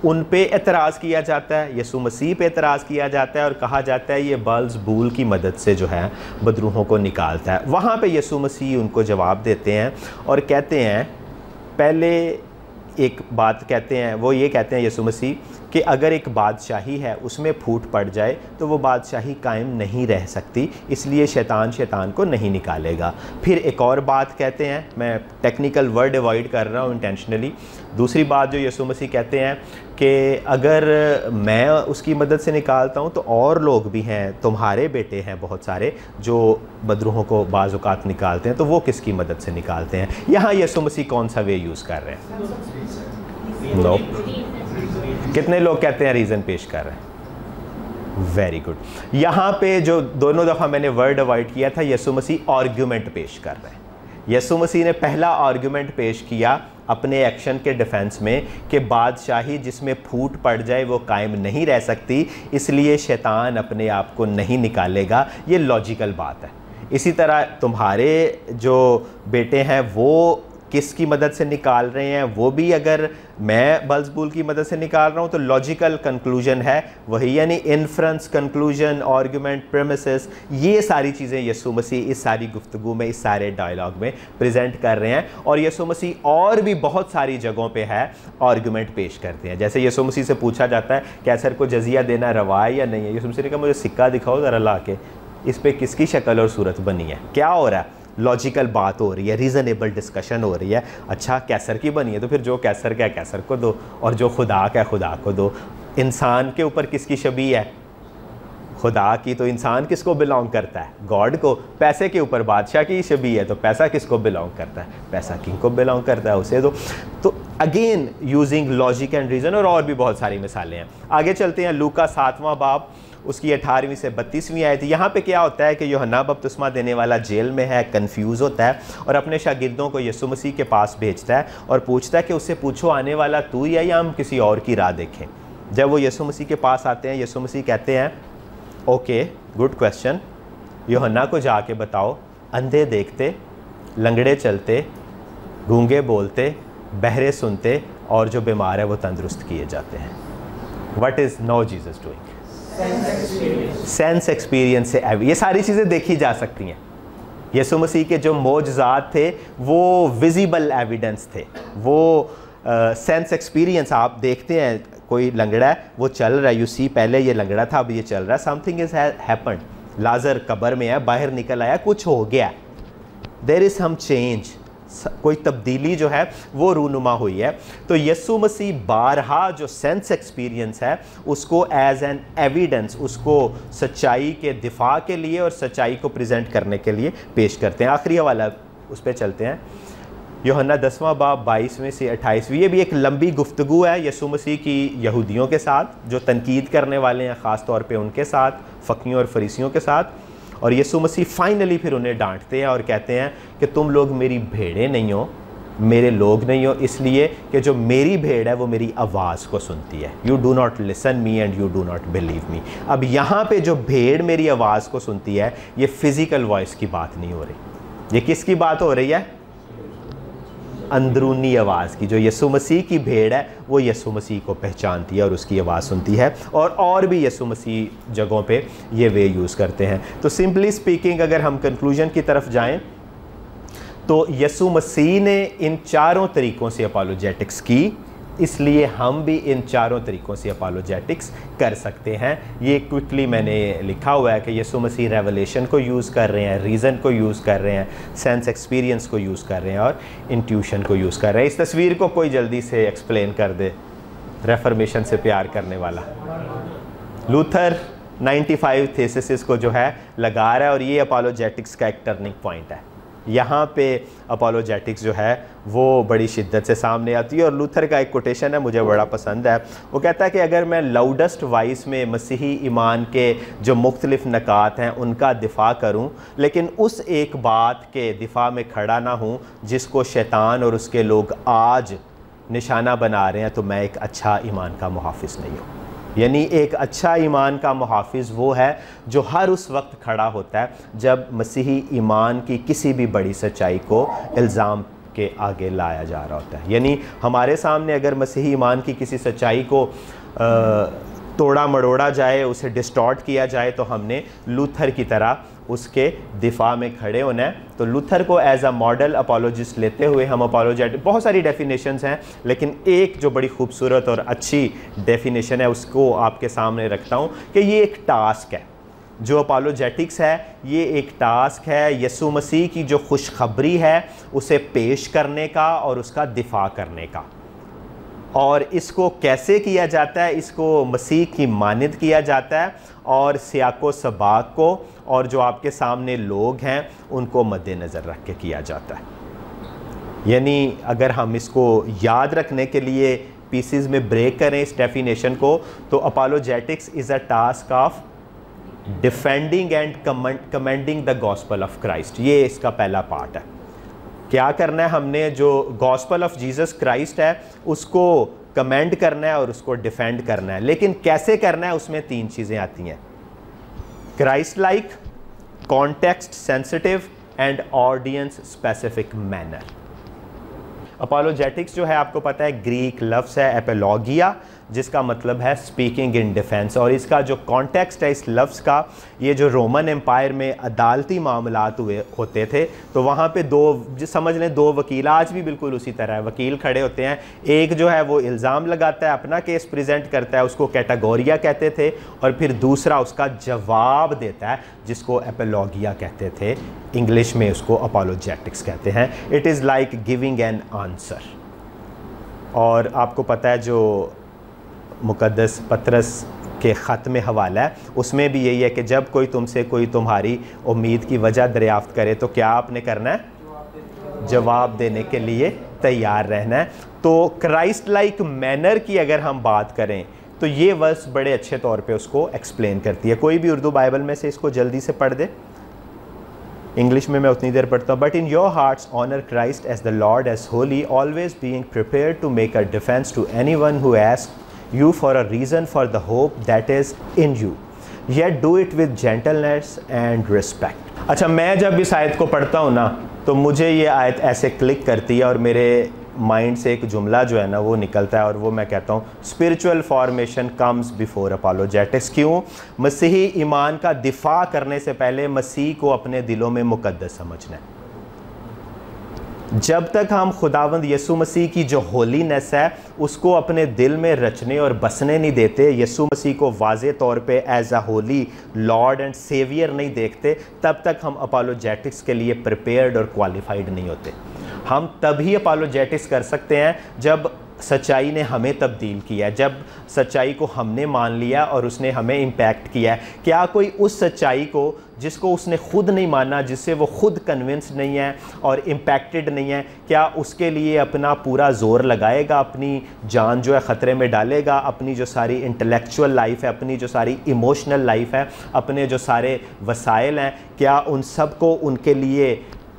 उन पे एतराज़ किया जाता है, यीशु मसीह पे एतराज़ किया जाता है, और कहा जाता है ये बल्ज़बूल की मदद से जो है बदरूहों को निकालता है। वहाँ पे यीशु मसीह उनको जवाब देते हैं और कहते हैं, पहले एक बात कहते हैं, वो ये कहते हैं यीशु मसीह कि अगर एक बादशाही है उसमें फूट पड़ जाए तो वो बादशाही कायम नहीं रह सकती, इसलिए शैतान को नहीं निकालेगा। फिर एक और बात कहते हैं, मैं टेक्निकल वर्ड अवॉइड कर रहा हूँ इंटेंशनली। दूसरी बात जो यीशु मसीह कहते हैं कि अगर मैं उसकी मदद से निकालता हूँ तो और लोग भी हैं, तुम्हारे बेटे हैं बहुत सारे जो बदरूहों को बाज़ औक़ात निकालते हैं, तो वो किसकी मदद से निकालते हैं? यहाँ यीशु मसीह कौन सा वे यूज़ कर रहे हैं? नो। कितने लोग कहते हैं रीज़न पेश कर रहे हैं? Very good. यहाँ पे जो दोनों दफ़ा मैंने वर्ड अवॉइड किया था, यीशु मसीह आर्ग्यूमेंट पेश कर रहे हैं। यीशु मसीह ने पहला आर्ग्यूमेंट पेश किया अपने एक्शन के डिफेंस में कि बादशाही जिसमें फूट पड़ जाए वो कायम नहीं रह सकती, इसलिए शैतान अपने आप को नहीं निकालेगा। ये लॉजिकल बात है। इसी तरह तुम्हारे जो बेटे हैं वो किसकी मदद से निकाल रहे हैं? वो भी अगर मैं बल्ज़बूल की मदद से निकाल रहा हूँ तो लॉजिकल कंक्लूजन है वही, यानी इन्फ्रेंस, कंक्लूजन, आर्गुमेंट, प्रेमिसेस, ये सारी चीज़ें यीशु मसीह इस सारी गुफ्तगू में, इस सारे डायलॉग में प्रेजेंट कर रहे हैं। और यीशु मसीह और भी बहुत सारी जगहों पे है आर्गुमेंट पेश करते हैं। जैसे यीशु मसीह से पूछा जाता है कैसर को जजिया देना रवा है या नहीं है? यीशु मसीह ने कहा मुझे सिक्का दिखाओ ज़रा ला के, इस पर किसकी शक्ल और सूरत बनी है? क्या हो रहा है? लॉजिकल बात हो रही है, रीज़नेबल डिस्कशन हो रही है। अच्छा, कैसर की बनी है तो फिर जो कैसर का है कैसर को दो, और जो खुदा का है खुदा को दो। इंसान के ऊपर किसकी शबी है? खुदा की। तो इंसान किसको बिलोंग करता है? गॉड को। पैसे के ऊपर बादशाह की शबी है तो पैसा किसको बिलोंग करता है? पैसा किंग को बिलोंग करता है, उसे दो। तो again using logic and reason, और भी बहुत सारी मिसालें हैं। आगे चलते हैं। लूका 7वां बाब, उसकी 18वीं से 32वीं आयत। यहाँ पे क्या होता है कि यूहन्ना बपतिस्मा देने वाला जेल में है, कंफ्यूज होता है और अपने शागिर्दों को यीशु मसीह के पास भेजता है और पूछता है कि उससे पूछो आने वाला तू ही है या हम किसी और की राह देखें। जब वो यीशु मसीह के पास आते हैं, यीशु मसीह कहते हैं ओके, गुड क्वेश्चन, यूहन्ना को जाके बताओ अंधे देखते, लंगड़े चलते, गूंगे बोलते, बहरे सुनते और जो बीमार है वो तंदुरुस्त किए जाते हैं। What is now Jesus doing? Sense experience से ये सारी चीज़ें देखी जा सकती हैं। यीशु मसीह के जो मौजज़ात थे वो विजिबल एविडेंस थे, वो सेंस एक्सपीरियंस। आप देखते हैं कोई लंगड़ा है, वो चल रहा है, यू सी, पहले ये लंगड़ा था अब ये चल रहा है, समथिंग इज हैपेंड। लाजर कब्र में है, बाहर निकल आया, कुछ हो गया, देयर इज़ सम चेंज, कोई तब्दीली जो है वो रूनुमा हुई है। तो यीशु मसीह बारहा जो सेंस एक्सपीरियंस है उसको एज एन एविडेंस, उसको सच्चाई के दिफा के लिए और सच्चाई को प्रेजेंट करने के लिए पेश करते हैं। आखिरी हवाला उस पर चलते हैं, यूहन्ना 10वां बाब 22वें से 28वें। ये भी एक लंबी गुफ्तगू है यीशु मसीह की यहूदियों के साथ जो तनकीद करने वाले हैं, ख़ास तौर पे उनके साथ, फ़कीयों और फरीसियों के साथ। और यीशु मसीह फाइनली फिर उन्हें डांटते हैं और कहते हैं कि तुम लोग मेरी भेड़ें नहीं हो, मेरे लोग नहीं हो, इसलिए कि जो मेरी भेड़ है वो मेरी आवाज़ को सुनती है। You do not listen me and you do not believe me. अब यहाँ पे जो भेड़ मेरी आवाज़ को सुनती है, ये फिज़िकल वॉइस की बात नहीं हो रही, ये किसकी बात हो रही है? अंदरूनी आवाज़ की। जो यीशु मसीह की भेड़ है वो यीशु मसीह को पहचानती है और उसकी आवाज़ सुनती है। और भी यीशु मसीह जगहों पे ये वे यूज़ करते हैं। तो सिंपली स्पीकिंग, अगर हम कंक्लूजन की तरफ जाएं तो यीशु मसीह ने इन चारों तरीक़ों से अपोलोजेटिक्स की, इसलिए हम भी इन चारों तरीक़ों से अपोलोजेटिक्स कर सकते हैं। ये क्विकली मैंने लिखा हुआ है कि यीशु मसीह रेवलेशन को यूज़ कर रहे हैं, रीज़न को यूज़ कर रहे हैं, सेंस एक्सपीरियंस को यूज़ कर रहे हैं और इंट्यूशन को यूज़ कर रहे हैं। इस तस्वीर को कोई जल्दी से एक्सप्लेन कर दे, रेफर्मेशन से प्यार करने वाला। लूथर 95 थेसिस को जो है लगा रहा है और ये अपोलोजेटिक्स का एक टर्निंग पॉइंट है। यहाँ पे अपोलोजेटिक्स जो है वो बड़ी शिद्दत से सामने आती है। और लूथर का एक कोटेशन है, मुझे बड़ा पसंद है। वो कहता है कि अगर मैं लाउडेस्ट वॉइस में मसीही ईमान के जो मुख्तलिफ नकात हैं उनका दिफा करूँ, लेकिन उस एक बात के दिफा में खड़ा ना हूँ जिसको शैतान और उसके लोग आज निशाना बना रहे हैं, तो मैं एक अच्छा ईमान का मुहाफ़िज़ नहीं हूँ। यानी एक अच्छा ईमान का मुहाफ़िज़ वो है जो हर उस वक्त खड़ा होता है जब मसीही ईमान की किसी भी बड़ी सच्चाई को इल्ज़ाम के आगे लाया जा रहा होता है। यानी हमारे सामने अगर मसीही ईमान की किसी सच्चाई को तोड़ा मड़ोड़ा जाए, उसे डिस्टॉर्ट किया जाए, तो हमने लूथर की तरह उसके दिफा में खड़े होना है। तो लूथर को एज अ मॉडल अपोलोजिस्ट लेते हुए हम अपोलोजेटिक, बहुत सारी डेफिनेशंस हैं, लेकिन एक जो बड़ी खूबसूरत और अच्छी डेफिनेशन है उसको आपके सामने रखता हूँ कि ये एक टास्क है। जो अपोलोजेटिक्स है ये एक टास्क है यीशु मसीह की जो खुशखबरी है उसे पेश करने का और उसका दिफा करने का। और इसको कैसे किया जाता है? इसको मसीह की मानद किया जाता है और सियाको सबाक को और जो आपके सामने लोग हैं उनको मद्देनज़र रख के किया जाता है। यानी अगर हम इसको याद रखने के लिए पीसेस में ब्रेक करें इस डेफिनेशन को, तो apologetics is a task of defending and commending the gospel of Christ. ये इसका पहला पार्ट है। क्या करना है हमने? जो गॉस्पल ऑफ जीसस क्राइस्ट है उसको कमेंड करना है और उसको डिफेंड करना है। लेकिन कैसे करना है? उसमें तीन चीज़ें आती हैं: Christ like, context sensitive and audience specific manner. Apologetics जो है आपको पता है ग्रीक लफ्ज़ है एपोलॉगिया, जिसका मतलब है स्पीकिंग इन डिफेंस। और इसका जो कॉन्टेक्स्ट है इस लफ्ज़ का, ये जो रोमन एम्पायर में अदालती मामलात हुए होते थे तो वहाँ पे समझ लें दो वकील, आज भी बिल्कुल उसी तरह है, वकील खड़े होते हैं। एक जो है वो इल्ज़ाम लगाता है, अपना केस प्रेजेंट करता है, उसको कैटेगोरिया कहते थे, और फिर दूसरा उसका जवाब देता है जिसको एपोलॉगिया कहते थे। इंग्लिश में उसको अपोलोजेटिक्स कहते हैं। It is like giving an answer. और आपको पता है जो मुक़द्दस पतरस के ख़त में हवाला है उसमें भी यही है कि जब कोई तुमसे कोई तुम्हारी उम्मीद की वजह दरियाफ़्त करे तो क्या आपने करना है? जवाब देने के लिए तैयार रहना है। तो क्राइस्ट लाइक मैनर की अगर हम बात करें तो ये वर्स बड़े अच्छे तौर पे उसको एक्सप्लेन करती है। कोई भी उर्दू बाइबल में से इसको जल्दी से पढ़ दे। इंग्लिश में मैं उतनी देर पढ़ता हूँ। But in your hearts honour Christ as the lord as holy, always being prepared to make a defence to anyone who asks you for a reason for the hope that is in you, yet do it with gentleness and respect। अच्छा, मैं जब इस आयत को पढ़ता हूँ ना तो मुझे ये आयत ऐसे क्लिक करती है और मेरे माइंड से एक जुमला जो है ना वो निकलता है और वो मैं कहता हूँ spiritual formation comes before apologetics. क्यों? मसीही ईमान का दिफा करने से पहले मसीह को अपने दिलों में मुकद्दस समझना है। जब तक हम खुदावंद यीशु मसीह की जो होलीनेस है उसको अपने दिल में रचने और बसने नहीं देते, यीशु मसीह को वाज़े तौर पे as a holy lord and saviour नहीं देखते, तब तक हम अपोलोजेटिक्स के लिए प्रिपेयर्ड और क्वालिफाइड नहीं होते। हम तभी अपोलोजेटिक्स कर सकते हैं जब सच्चाई ने हमें तब्दील किया, जब सच्चाई को हमने मान लिया और उसने हमें इम्पैक्ट किया है। क्या कोई उस सच्चाई को जिसको उसने खुद नहीं माना, जिससे वो खुद कन्विंस नहीं है और इम्पैक्टेड नहीं है, क्या उसके लिए अपना पूरा ज़ोर लगाएगा, अपनी जान जो है ख़तरे में डालेगा, अपनी जो सारी इंटेलेक्चुअल लाइफ है, अपनी जो सारी इमोशनल लाइफ है, अपने जो सारे वसाइल हैं, क्या उन सब को उनके लिए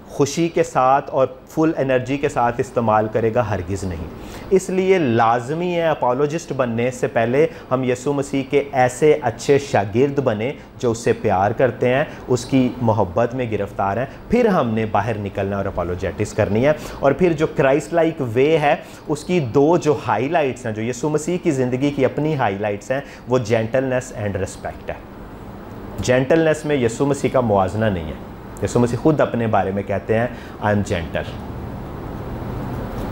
खुशी के साथ और फुल एनर्जी के साथ इस्तेमाल करेगा, हरगिज़ नहीं। इसलिए लाजमी है अपोलोजिस्ट बनने से पहले हम यीशु मसीह के ऐसे अच्छे शागिर्द बने जो उससे प्यार करते हैं, उसकी मोहब्बत में गिरफ्तार हैं। फिर हमने बाहर निकलना और अपोलोजेटिक्स करनी है। और फिर जो क्राइस्ट लाइक वे है उसकी दो जो हाईलाइट्स हैं, जो यीशु मसीह की ज़िंदगी की अपनी हाईलाइट्स हैं, वो जेंटलनेस एंड रिस्पेक्ट है। जेंटलनेस में यीशु मसीह का मुआजना नहीं है। यीशु मसीह खुद अपने बारे में कहते हैं I am gentle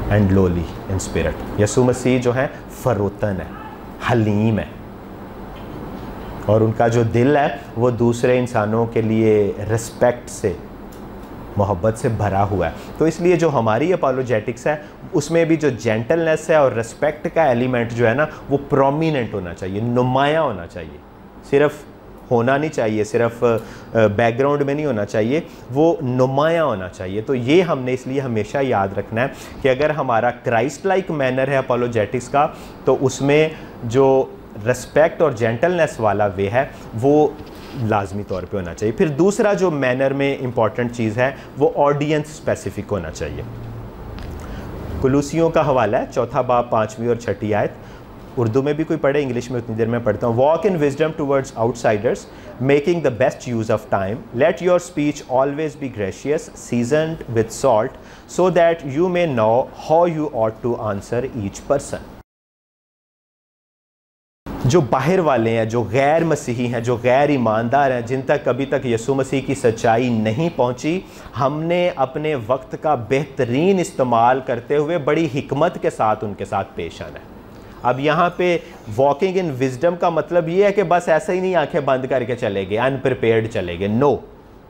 and lowly in spirit. यीशु मसीह जो है फरोतन है, हलीम है, और उनका जो दिल है वो दूसरे इंसानों के लिए रिस्पेक्ट से, मोहब्बत से भरा हुआ है। तो इसलिए जो हमारी अपोलोजेटिक्स है उसमें भी जो जेंटलनेस है और रिस्पेक्ट का एलिमेंट जो है ना वो प्रोमिनेंट होना चाहिए, नुमाया होना चाहिए। सिर्फ होना नहीं चाहिए, सिर्फ बैकग्राउंड में नहीं होना चाहिए, वो नुमाया होना चाहिए। तो ये हमने इसलिए हमेशा याद रखना है कि अगर हमारा क्राइस्ट लाइक मैनर है अपोलोजेटिक्स का, तो उसमें जो रिस्पेक्ट और जेंटलनेस वाला वे है वो लाजमी तौर पे होना चाहिए। फिर दूसरा जो मैनर में इम्पॉर्टेंट चीज़ है वो ऑडियंस स्पेसिफिक होना चाहिए। कुलूसियों का हवाला है, 4 बाब 5वीं और 6ठी आयत। उर्दू में भी कोई पढ़े, इंग्लिश में उतनी देर में पढ़ता हूँ। Walk in wisdom towards outsiders, making the best use of time, let your speech always be gracious, seasoned with salt, so that you may know how you ought to answer each person. जो बाहर वाले हैं, जो गैर मसीही हैं, जो गैर ईमानदार हैं, जिन तक अभी तक यीशु मसीह की सच्चाई नहीं पहुंची, हमने अपने वक्त का बेहतरीन इस्तेमाल करते हुए बड़ी हिकमत के साथ उनके साथ पेश आना है। अब यहाँ पे वॉकिंग इन विजडम का मतलब ये है कि बस ऐसे ही नहीं आंखें बंद करके चले गए, अनप्रिपेयर्ड चले गए। नो,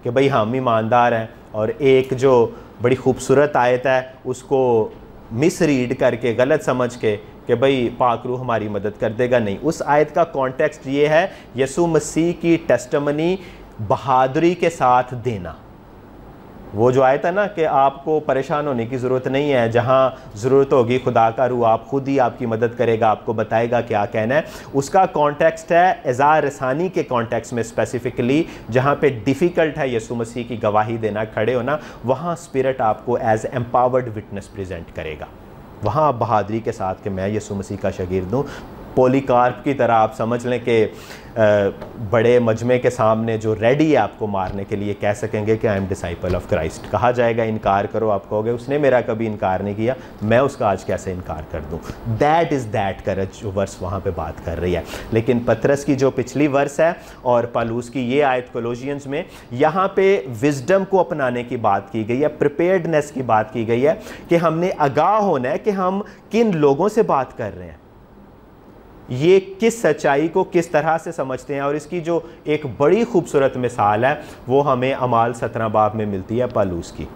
कि भाई हम ईमानदार हैं और एक जो बड़ी खूबसूरत आयत है उसको मिस रीड करके, गलत समझ के कि भाई पाक रूह हमारी मदद कर देगा, नहीं। उस आयत का कॉन्टेक्स्ट ये है यीशु मसीह की टेस्टमनी बहादुरी के साथ देना। वो जो आयत है ना कि आपको परेशान होने की ज़रूरत नहीं है, जहाँ ज़रूरत होगी खुदा का रूह आप खुद ही आपकी मदद करेगा, आपको बताएगा क्या कहना है। उसका कॉन्टेक्स्ट है इज़ार रसानी के कॉन्टेक्स्ट में स्पेसिफिकली, जहाँ पे डिफ़िकल्ट है यीशु मसीह की गवाही देना, खड़े होना, वहाँ स्पिरिट आपको एज एम्पावर्ड विटनेस प्रेजेंट करेगा। वहाँ आप बहादुरी के साथ कि मैं यीशु मसीह का शागिर्द हूँ। पोलीकार्प की तरह आप समझ लें कि बड़े मजमे के सामने जो रेडी है आपको मारने के लिए, कह सकेंगे कि I am disciple of Christ. कहा जाएगा इनकार करो, आप कहोगे उसने मेरा कभी इनकार नहीं किया, मैं उसका आज कैसे इनकार कर दूं। दैट इज़ दैट करेज जो वर्स वहाँ पे बात कर रही है। लेकिन पतरस की जो पिछली वर्स है और पालूस की ये आयत कोलोसियंस में, यहाँ पे विजडम को अपनाने की बात की गई है, प्रिपेयर्डनेस की बात की गई है कि हमने आगाह होना है कि हम किन लोगों से बात कर रहे हैं, ये किस सच्चाई को किस तरह से समझते हैं। और इसकी जो एक बड़ी खूबसूरत मिसाल है वो हमें अमाल 17 बाब में मिलती है पालूस की।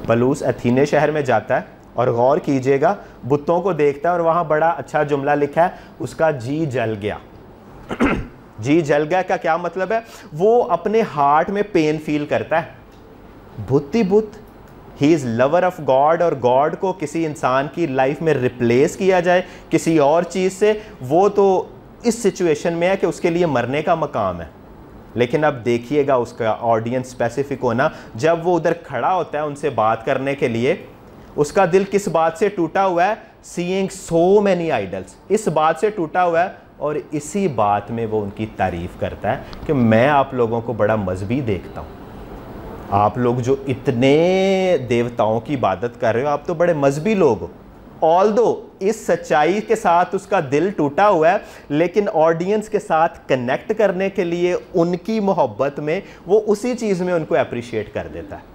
पालूस एथेने शहर में जाता है और गौर कीजिएगा बुतों को देखता है और वहाँ बड़ा अच्छा जुमला लिखा है, उसका जी जल गया। जी जल गया का क्या मतलब है? वो अपने हार्ट में पेन फील करता है। बुत ही बुत, he is lover of God, और गॉड को किसी इंसान की लाइफ में रिप्लेस किया जाए किसी और चीज़ से, वो तो इस सिचुएशन में है कि उसके लिए मरने का मकाम है। लेकिन अब देखिएगा उसका ऑडियंस स्पेसिफिक होना, जब वो उधर खड़ा होता है उनसे बात करने के लिए, उसका दिल किस बात से टूटा हुआ है? सीइंग सो मैनी आइडल्स, इस बात से टूटा हुआ है। और इसी बात में वो उनकी तारीफ़ करता है कि मैं आप लोगों को बड़ा मजहबी देखता हूँ, आप लोग जो इतने देवताओं की इबादत कर रहे हो, आप तो बड़े मजहबी लोग हो। ऑल्दो इस सच्चाई के साथ उसका दिल टूटा हुआ है, लेकिन ऑडियंस के साथ कनेक्ट करने के लिए उनकी मोहब्बत में वो उसी चीज़ में उनको अप्रिशिएट कर देता है।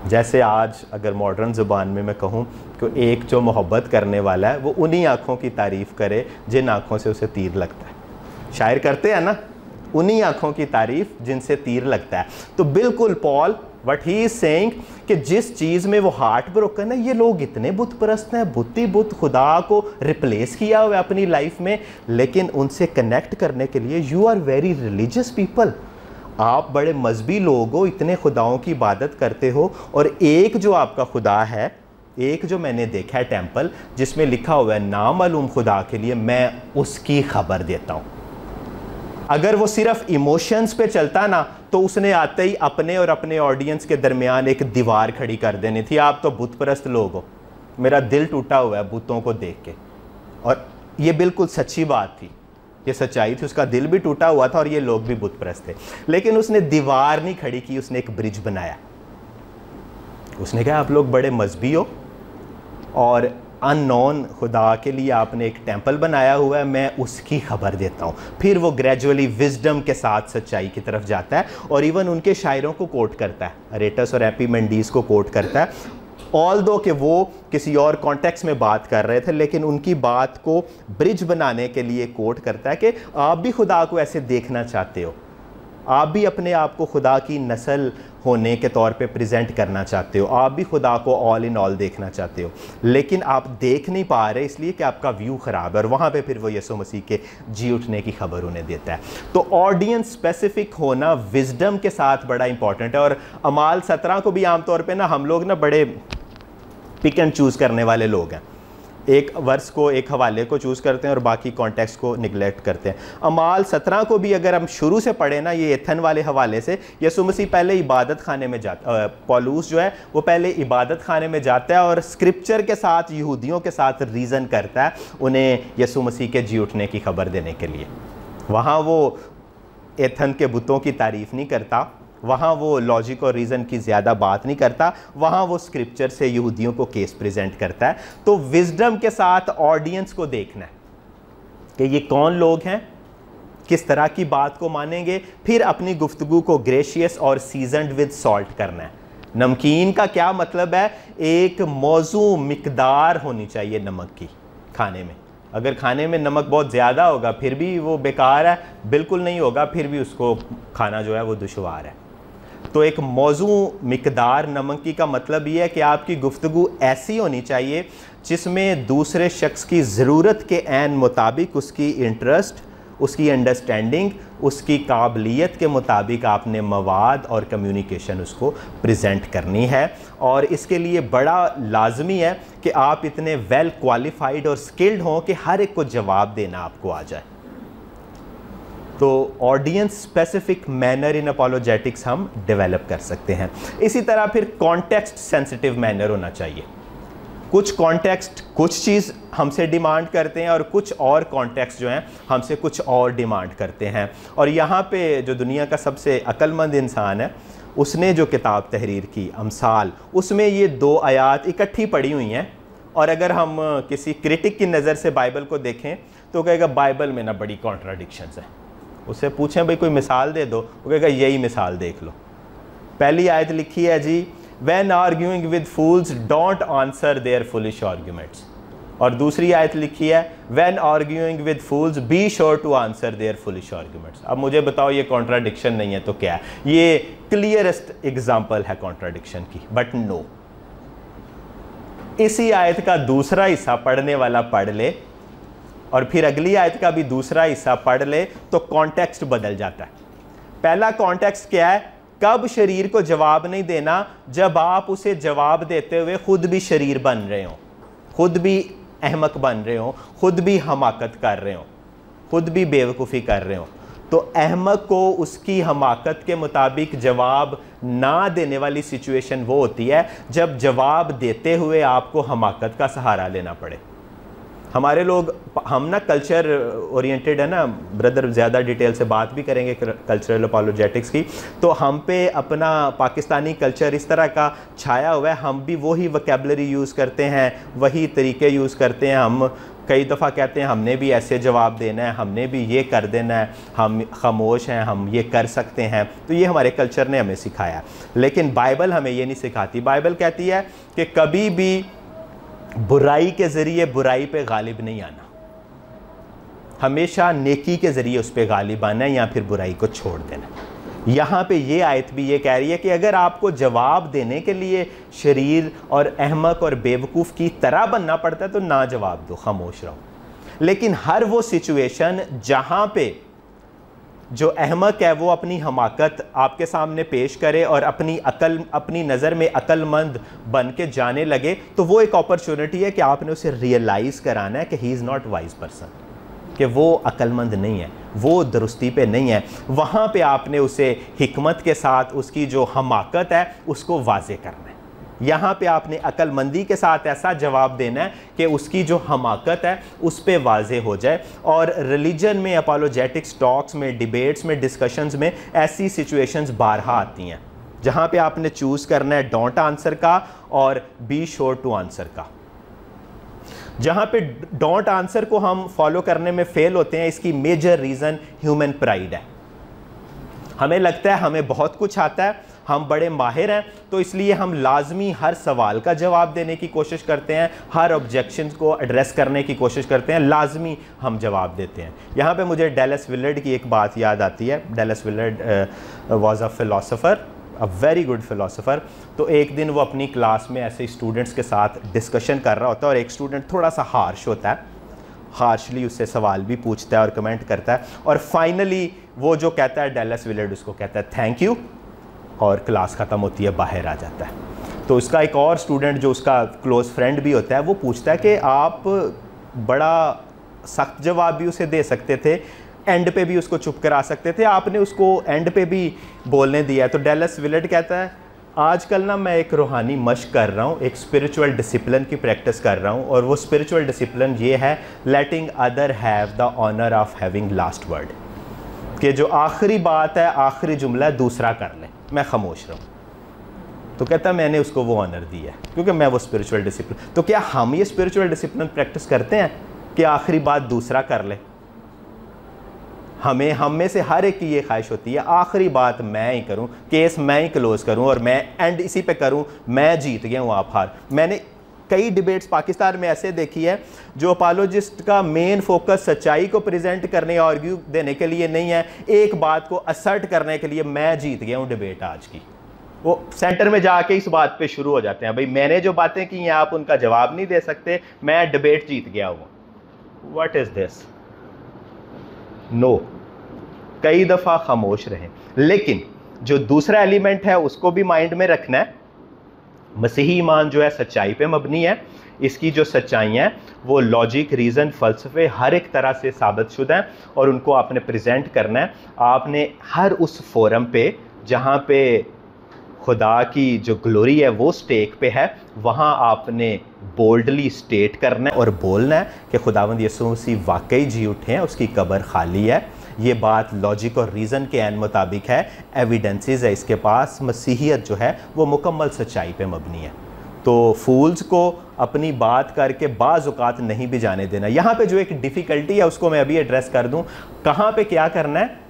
जैसे आज अगर मॉडर्न ज़ुबान में मैं कहूँ कि एक जो मोहब्बत करने वाला है वो उन्हीं आँखों की तारीफ़ करे जिन आँखों से उसे तीर लगता है। शायर करते हैं ना, उन्हीं आँखों की तारीफ जिनसे तीर लगता है। तो बिल्कुल Paul what he is saying कि जिस चीज़ में वो हार्ट ब्रोकन है, ये लोग इतने बुत परस्त हैं, बुत बुत खुदा को रिप्लेस किया हुआ है अपनी लाइफ में, लेकिन उनसे कनेक्ट करने के लिए you are very religious people, आप बड़े मजहबी लोग हो, इतने खुदाओं की इबादत करते हो, और एक जो आपका खुदा है, एक जो मैंने देखा है टेम्पल जिसमें लिखा हुआ है नामालूम खुदा के लिए मैं उसकी खबर देता हूँ। अगर वो सिर्फ इमोशंस पे चलता ना तो उसने आते ही अपने और अपने ऑडियंस के दरमियान एक दीवार खड़ी कर देनी थी। आप तो बुत परस्त लोग हो, मेरा दिल टूटा हुआ है बुतों को देख के। और ये बिल्कुल सच्ची बात थी, ये सच्चाई थी, उसका दिल भी टूटा हुआ था और ये लोग भी बुत परस्त थे। लेकिन उसने दीवार नहीं खड़ी की, उसने एक ब्रिज बनाया। उसने कहा आप लोग बड़े मजहबी हो और अननोन खुदा के लिए आपने एक टेंपल बनाया हुआ है, मैं उसकी खबर देता हूँ। फिर वो ग्रेजुअली विजडम के साथ सच्चाई की तरफ जाता है और इवन उनके शायरों को कोट करता है, अरेटस और एपिमेंडीज को कोट करता है। ऑल दो कि वो किसी और कॉन्टेक्स्ट में बात कर रहे थे, लेकिन उनकी बात को ब्रिज बनाने के लिए कोट करता है कि आप भी खुदा को ऐसे देखना चाहते हो, आप भी अपने आप को खुदा की नस्ल होने के तौर पे प्रेजेंट करना चाहते हो, आप भी खुदा को ऑल इन ऑल देखना चाहते हो, लेकिन आप देख नहीं पा रहे इसलिए कि आपका व्यू ख़राब है। और वहाँ पे फिर वो यीशु मसीह के जी उठने की खबर उन्हें देता है। तो ऑडियंस स्पेसिफिक होना विजडम के साथ बड़ा इंपॉर्टेंट है। और अमाल 17 को भी आमतौर पर ना हम लोग ना बड़े पिक एंड चूज़ करने वाले लोग हैं, एक वर्स को, एक हवाले को चूज़ करते हैं और बाकी कॉन्टेक्स्ट को निगलेक्ट करते हैं। अमाल 17 को भी अगर हम शुरू से पढ़े ना, ये एथन वाले हवाले से, यीशु मसीह पहले इबादत खाने में जाता, पौलुस जो है वो पहले इबादत खाने में जाता है और स्क्रिप्चर के साथ, यहूदियों के साथ रीज़न करता है उन्हें यीशु मसीह के जी उठने की खबर देने के लिए। वहाँ वो एथन के बुतों की तारीफ़ नहीं करता, वहाँ वो लॉजिक और रीज़न की ज़्यादा बात नहीं करता, वहाँ वो स्क्रिप्चर से यहूदियों को केस प्रेजेंट करता है। तो विजडम के साथ ऑडियंस को देखना है कि ये कौन लोग हैं, किस तरह की बात को मानेंगे, फिर अपनी गुफ्तगू को ग्रेशियस और सीजनड विद सॉल्ट करना है। नमकीन का क्या मतलब है, एक मौजू मिकदार होनी चाहिए नमक की खाने में। अगर खाने में नमक बहुत ज़्यादा होगा फिर भी वो बेकार है, बिल्कुल नहीं होगा फिर भी उसको खाना जो है वो दुश्वार है। तो एक मौजू मिकदार नमक की का मतलब ये है कि आपकी गुफ्तगू ऐसी होनी चाहिए जिसमें दूसरे शख्स की ज़रूरत के ऐन मुताबिक उसकी इंटरेस्ट, उसकी अंडरस्टैंडिंग, उसकी काबिलियत के मुताबिक आपने मवाद और कम्युनिकेशन उसको प्रेजेंट करनी है। और इसके लिए बड़ा लाजमी है कि आप इतने वेल क्वालिफाइड और स्किल्ड हों कि हर एक को जवाब देना आपको आ जाए। तो audience specific manner in apologetics हम डेवलप कर सकते हैं। इसी तरह फिर कॉन्टेक्स्ट सेंसिटिव मैनर होना चाहिए। कुछ कॉन्टेक्स्ट कुछ चीज़ हमसे डिमांड करते हैं और कुछ और कॉन्टेक्स्ट जो हैं हमसे कुछ और डिमांड करते हैं। और यहाँ पे जो दुनिया का सबसे अक्लमंद इंसान है उसने जो किताब तहरीर की अमसाल, उसमें ये 2 आयात इकट्ठी पड़ी हुई हैं। और अगर हम किसी क्रिटिक की नज़र से बाइबल को देखें तो कहेगा बाइबल में ना बड़ी कॉन्ट्राडिक्शंस हैं। उससे पूछें भाई कोई मिसाल दे दो, वो कहेगा यही मिसाल देख लो। पहली आयत लिखी है जी, When arguing with fools, don't answer their foolish arguments। और दूसरी आयत लिखी है, When arguing with fools, be sure to answer their foolish arguments। अब मुझे बताओ ये कॉन्ट्राडिक्शन नहीं है तो क्या है? ये क्लियरेस्ट एग्जाम्पल है कॉन्ट्राडिक्शन की, बट नो। इसी आयत का दूसरा हिस्सा पढ़ने वाला पढ़ ले और फिर अगली आयत का भी दूसरा हिस्सा पढ़ ले तो कॉन्टेक्स्ट बदल जाता है। पहला कॉन्टेक्स्ट क्या है? कब शरीर को जवाब नहीं देना, जब आप उसे जवाब देते हुए खुद भी शरीर बन रहे हो, खुद भी अहमक बन रहे हो, खुद भी हमाकत कर रहे हो, खुद भी बेवकूफ़ी कर रहे हो। तो अहमक को उसकी हमाकत के मुताबिक जवाब ना देने वाली सिचुएशन वो होती है जब जवाब देते हुए आपको हमाकत का सहारा लेना पड़े। हमारे लोग, हम ना कल्चर ओरिएंटेड है ना, ब्रदर ज़्यादा डिटेल से बात भी करेंगे कल्चरल अपोलोजेटिक्स की। तो हम पे अपना पाकिस्तानी कल्चर इस तरह का छाया हुआ है, हम भी वही वोकैबुलरी यूज़ करते हैं, वही तरीके यूज़ करते हैं। हम कई दफ़ा कहते हैं हमने भी ऐसे जवाब देना है, हमने भी ये कर देना है, हम खामोश हैं, हम ये कर सकते हैं। तो ये हमारे कल्चर ने हमें सिखाया, लेकिन बाइबल हमें ये नहीं सिखाती। बाइबल कहती है कि कभी भी बुराई के ज़रिए बुराई पे गालिब नहीं आना, हमेशा नेकी के ज़रिए उस पर गालिब आना है या फिर बुराई को छोड़ देना। यहाँ पे ये आयत भी ये कह रही है कि अगर आपको जवाब देने के लिए शरीर और अहमक और बेवकूफ़ की तरह बनना पड़ता है तो ना जवाब दो, खामोश रहो। लेकिन हर वो सिचुएशन जहाँ पे जो अहमक है वो अपनी हमाकत आपके सामने पेश करे और अपनी नज़र में अक्लमंद बन के जाने लगे, तो वो एक अपॉर्चुनिटी है कि आपने उसे रियलाइज़ कराना है कि he is not wise person. कि वो अक्लमंद नहीं है, वो दुरुस्ती पे नहीं है, वहाँ पे आपने उसे हिकमत के साथ उसकी जो हमाकत है उसको वाजे करना है। यहाँ पे आपने अक्लमंदी के साथ ऐसा जवाब देना है कि उसकी जो हमाकत है उस पे वाजे हो जाए। और रिलीजन में, अपोलोजेटिक्स टॉक्स में, डिबेट्स में, डिस्कशंस में ऐसी सिचुएशंस बारहा आती हैं जहाँ पे आपने चूज़ करना है डोंट आंसर का और बी श्योर टू आंसर का। जहाँ पे डोंट आंसर को हम फॉलो करने में फेल होते हैं, इसकी मेजर रीज़न ह्यूमन प्राइड है। हमें लगता है हमें बहुत कुछ आता है, हम बड़े माहिर हैं, तो इसलिए हम लाजमी हर सवाल का जवाब देने की कोशिश करते हैं, हर ऑब्जेक्शन को एड्रेस करने की कोशिश करते हैं, लाजमी हम जवाब देते हैं। यहाँ पे मुझे डेलस विलर्ड की एक बात याद आती है। Dallas Willard was a philosopher, a very good philosopher. तो एक दिन वो अपनी क्लास में ऐसे स्टूडेंट्स के साथ डिस्कशन कर रहा होता है और एक स्टूडेंट थोड़ा सा हार्श होता है, हार्शली उससे सवाल भी पूछता है और कमेंट करता है, और फाइनली वो जो कहता है डेलस विलर्ड उसको कहता है थैंक यू, और क्लास ख़त्म होती है, बाहर आ जाता है। तो उसका एक और स्टूडेंट जो उसका क्लोज़ फ्रेंड भी होता है वो पूछता है कि आप बड़ा सख्त जवाब भी उसे दे सकते थे, एंड पे भी उसको चुप करा सकते थे, आपने उसको एंड पे भी बोलने दिया। तो डेलस विलर्ड कहता है आजकल ना मैं एक रूहानी मश्क कर रहा हूँ, एक स्पिरिचुअल डिसिप्लिन की प्रैक्टिस कर रहा हूँ, और वो स्पिरिचुअल डिसिप्लिन ये है letting other have the honour of having last word, कि जो आखिरी बात है, आखिरी जुमला दूसरा कर ले, मैं खामोश रहूँ। तो कहता मैंने उसको वो ऑनर दिया है क्योंकि मैं वो स्पिरिचुअल डिसिप्लिन। तो क्या हम ये स्पिरिचुअल डिसिप्लिन प्रैक्टिस करते हैं कि आखिरी बात दूसरा कर ले? हम में से हर एक की ये ख्वाहिश होती है आखिरी बात मैं ही करूं, केस मैं ही क्लोज करूं और मैं एंड इसी पे करूं, मैं जीत गया हूं, आप हार। मैंने कई डिबेट्स पाकिस्तान में ऐसे देखी है जो अपोलोजिस्ट का मेन फोकस सच्चाई को प्रेजेंट करने, आर्ग्यू देने के लिए नहीं है, एक बात को असर्ट करने के लिए मैं जीत गया हूं डिबेट आज की। वो सेंटर में जाके इस बात पे शुरू हो जाते हैं, भाई मैंने जो बातें की हैं आप उनका जवाब नहीं दे सकते, मैं डिबेट जीत गया हूं। What is this? नो, कई दफ़ा खामोश रहें। लेकिन जो दूसरा एलिमेंट है उसको भी माइंड में रखना है। मसीही ईमान जो है सच्चाई पे मबनी है, इसकी जो सच्चाई हैं वो लॉजिक, रीज़न, फ़लसफ़े हर एक तरह से साबित शुदा हैं और उनको आपने प्रेजेंट करना है। आपने हर उस फोरम पे जहाँ पे खुदा की जो ग्लोरी है वो स्टेक पे है, वहाँ आपने बोल्डली स्टेट करना है और बोलना है कि खुदावंद यीशु मसीह वाकई जी उठे हैं, उसकी कब्र खाली है। ये बात लॉजिक और रीज़न के ऐन मुताबिक है, एविडेंसेस है इसके पास, मसीहियत जो है वो मुकम्मल सच्चाई पे मबनी है। तो फूल्स को अपनी बात करके बाज़ औक़ात नहीं भी जाने देना। यहाँ पे जो एक डिफ़िकल्टी है उसको मैं अभी एड्रेस कर दूँ। कहाँ पे क्या करना है,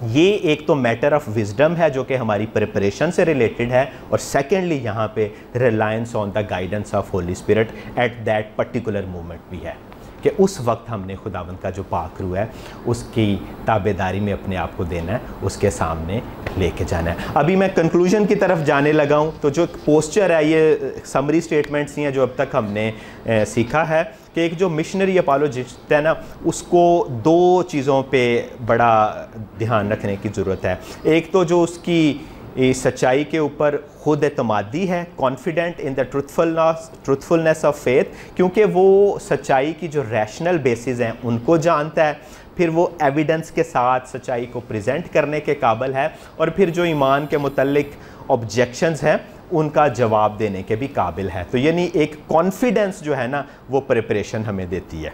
ये एक तो मैटर ऑफ विजडम है जो कि हमारी प्रिपरेशन से रिलेटेड है, और सेकेंडली यहाँ पे reliance on the guidance of Holi spirit at that particular moment भी है कि उस वक्त हमने खुदावंद का जो पाक रूह है उसकी ताबेदारी में अपने आप को देना है, उसके सामने लेके जाना है। अभी मैं कंक्लूजन की तरफ जाने लगा हूँ। तो जो पोस्चर है, ये समरी स्टेटमेंट्स ही हैं जो अब तक हमने सीखा है कि एक जो मिशनरी अपोलोजिस्ट है ना, उसको दो चीज़ों पे बड़ा ध्यान रखने की ज़रूरत है। एक तो जो उसकी सच्चाई के ऊपर खुद एतमादी है, confident in the truthfulness of faith, क्योंकि वो सच्चाई की जो रैशनल बेसिस हैं उनको जानता है, फिर वो एविडेंस के साथ सच्चाई को प्रेजेंट करने के काबिल है, और फिर जो ईमान के मुतल्लिक ऑब्जेक्शंस हैं उनका जवाब देने के भी काबिल है। तो यानी एक कॉन्फिडेंस जो है ना वो प्रिपरेशन हमें देती है।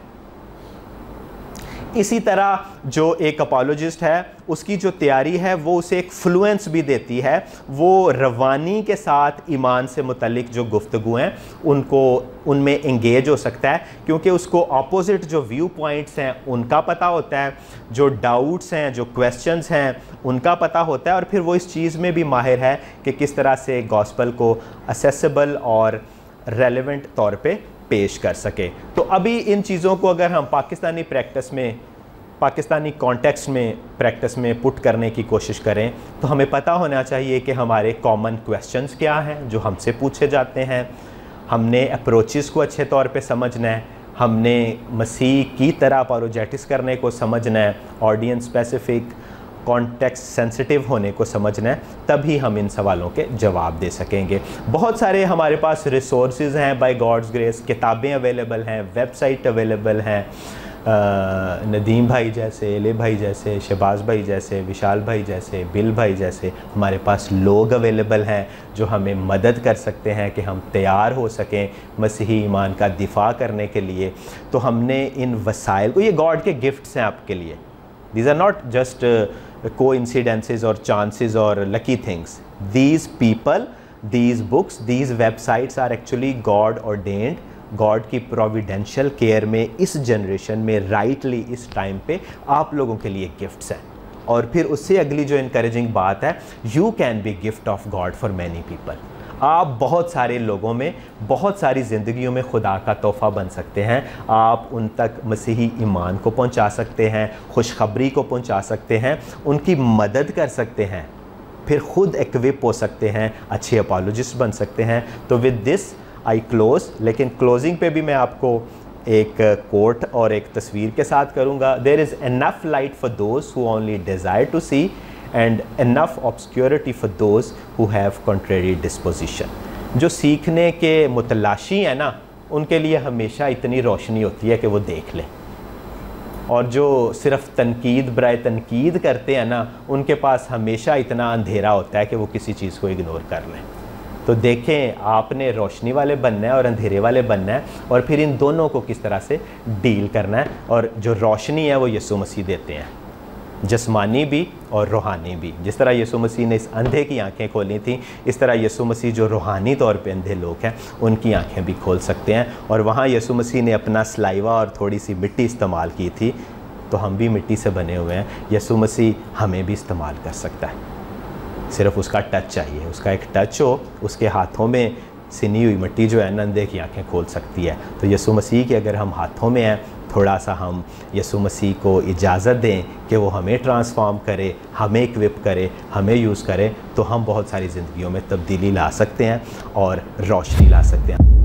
इसी तरह जो एक अपोलोजिस्ट है उसकी जो तैयारी है वो उसे एक फ्लुएंस भी देती है, वो रवानी के साथ ईमान से मुतल्लिक जो गुफ्तगू हैं उनको उनमें एंगेज हो सकता है, क्योंकि उसको अपोजिट जो व्यू पॉइंट्स हैं उनका पता होता है, जो डाउट्स हैं, जो क्वेश्चंस हैं उनका पता होता है, और फिर वो इस चीज़ में भी माहिर है कि किस तरह से गॉस्पल को असेसिबल और रेलेवेंट तौर पे पेश कर सके। तो अभी इन चीज़ों को अगर हम पाकिस्तानी प्रैक्टिस में, पाकिस्तानी कॉन्टेक्स्ट में प्रैक्टिस में पुट करने की कोशिश करें तो हमें पता होना चाहिए कि हमारे कॉमन क्वेश्चंस क्या हैं जो हमसे पूछे जाते हैं, हमने अप्रोचेस को अच्छे तौर पे समझना है, हमने मसीह की तरह अपोलोजेटिक्स करने को समझना है, ऑडियंस स्पेसिफिक, कॉन्टेक्स्ट सेंसिटिव होने को समझना है, तभी हम इन सवालों के जवाब दे सकेंगे। बहुत सारे हमारे पास रिसोर्सेज हैं बाय गॉड्स ग्रेस, किताबें अवेलेबल हैं, वेबसाइट अवेलेबल हैं, नदीम भाई जैसे, एले भाई जैसे, शहबाज भाई जैसे, विशाल भाई जैसे, बिल भाई जैसे हमारे पास लोग अवेलेबल हैं जो हमें मदद कर सकते हैं कि हम तैयार हो सकें मसीही ईमान का दिफा करने के लिए। तो हमने इन वसाइल को, ये गॉड के गिफ्ट्स हैं आपके लिए, these are not just coincidences और चांसेस और lucky things. These people, these books, these websites are actually God ordained, God की प्रोविडेंशियल केयर में इस जनरेशन में राइटली इस टाइम पे आप लोगों के लिए गिफ्ट्स हैं। और फिर उससे अगली जो इनकरेजिंग बात है, you can be gift of God for many people. आप बहुत सारे लोगों में, बहुत सारी ज़िंदगियों में खुदा का तोहफ़ा बन सकते हैं। आप उन तक मसीही ईमान को पहुंचा सकते हैं, खुशखबरी को पहुंचा सकते हैं, उनकी मदद कर सकते हैं, फिर ख़ुद इक्विप हो सकते हैं, अच्छे अपोलोजिस्ट बन सकते हैं। तो विद दिस आई क्लोज, लेकिन क्लोजिंग पे भी मैं आपको एक कोट और एक तस्वीर के साथ करूँगा। There is enough light for those who only desire to see and enough obscurity for those who have contrary disposition. जो सीखने के मुतलाशी हैं ना, उनके लिए हमेशा इतनी रोशनी होती है कि वो देख लें, और जो सिर्फ तनकीद बराए तनकीद करते हैं ना, उनके पास हमेशा इतना अंधेरा होता है कि वो किसी चीज़ को इग्नोर कर लें। तो देखें, आपने रोशनी वाले बनना है और अंधेरे वाले बनना है, और फिर इन दोनों को किस तरह से डील करना है। और जो रोशनी है वो यीशु मसीह देते हैं, जिस्मानी भी और रूहानी भी। जिस तरह यीशु मसीह ने इस अंधे की आंखें खोली थी, इस तरह यीशु मसीह जो रूहानी तौर पे अंधे लोग हैं उनकी आंखें भी खोल सकते हैं। और वहाँ यीशु मसीह ने अपना सलाइवा और थोड़ी सी मिट्टी इस्तेमाल की थी, तो हम भी मिट्टी से बने हुए हैं। यीशु मसीह हमें भी इस्तेमाल कर सकता है, सिर्फ उसका टच चाहिए। उसका एक टच हो, उसके हाथों में सिनी हुई मिट्टी जो है ना, अंधे की आंखें खोल सकती है। तो यीशु मसीह के अगर हम हाथों में हैं, थोड़ा सा हम यीशु मसीह को इजाज़त दें कि वो हमें ट्रांसफॉर्म करे, हमें इक्विप करे, हमें यूज़ करे, तो हम बहुत सारी ज़िंदगियों में तब्दीली ला सकते हैं और रोशनी ला सकते हैं।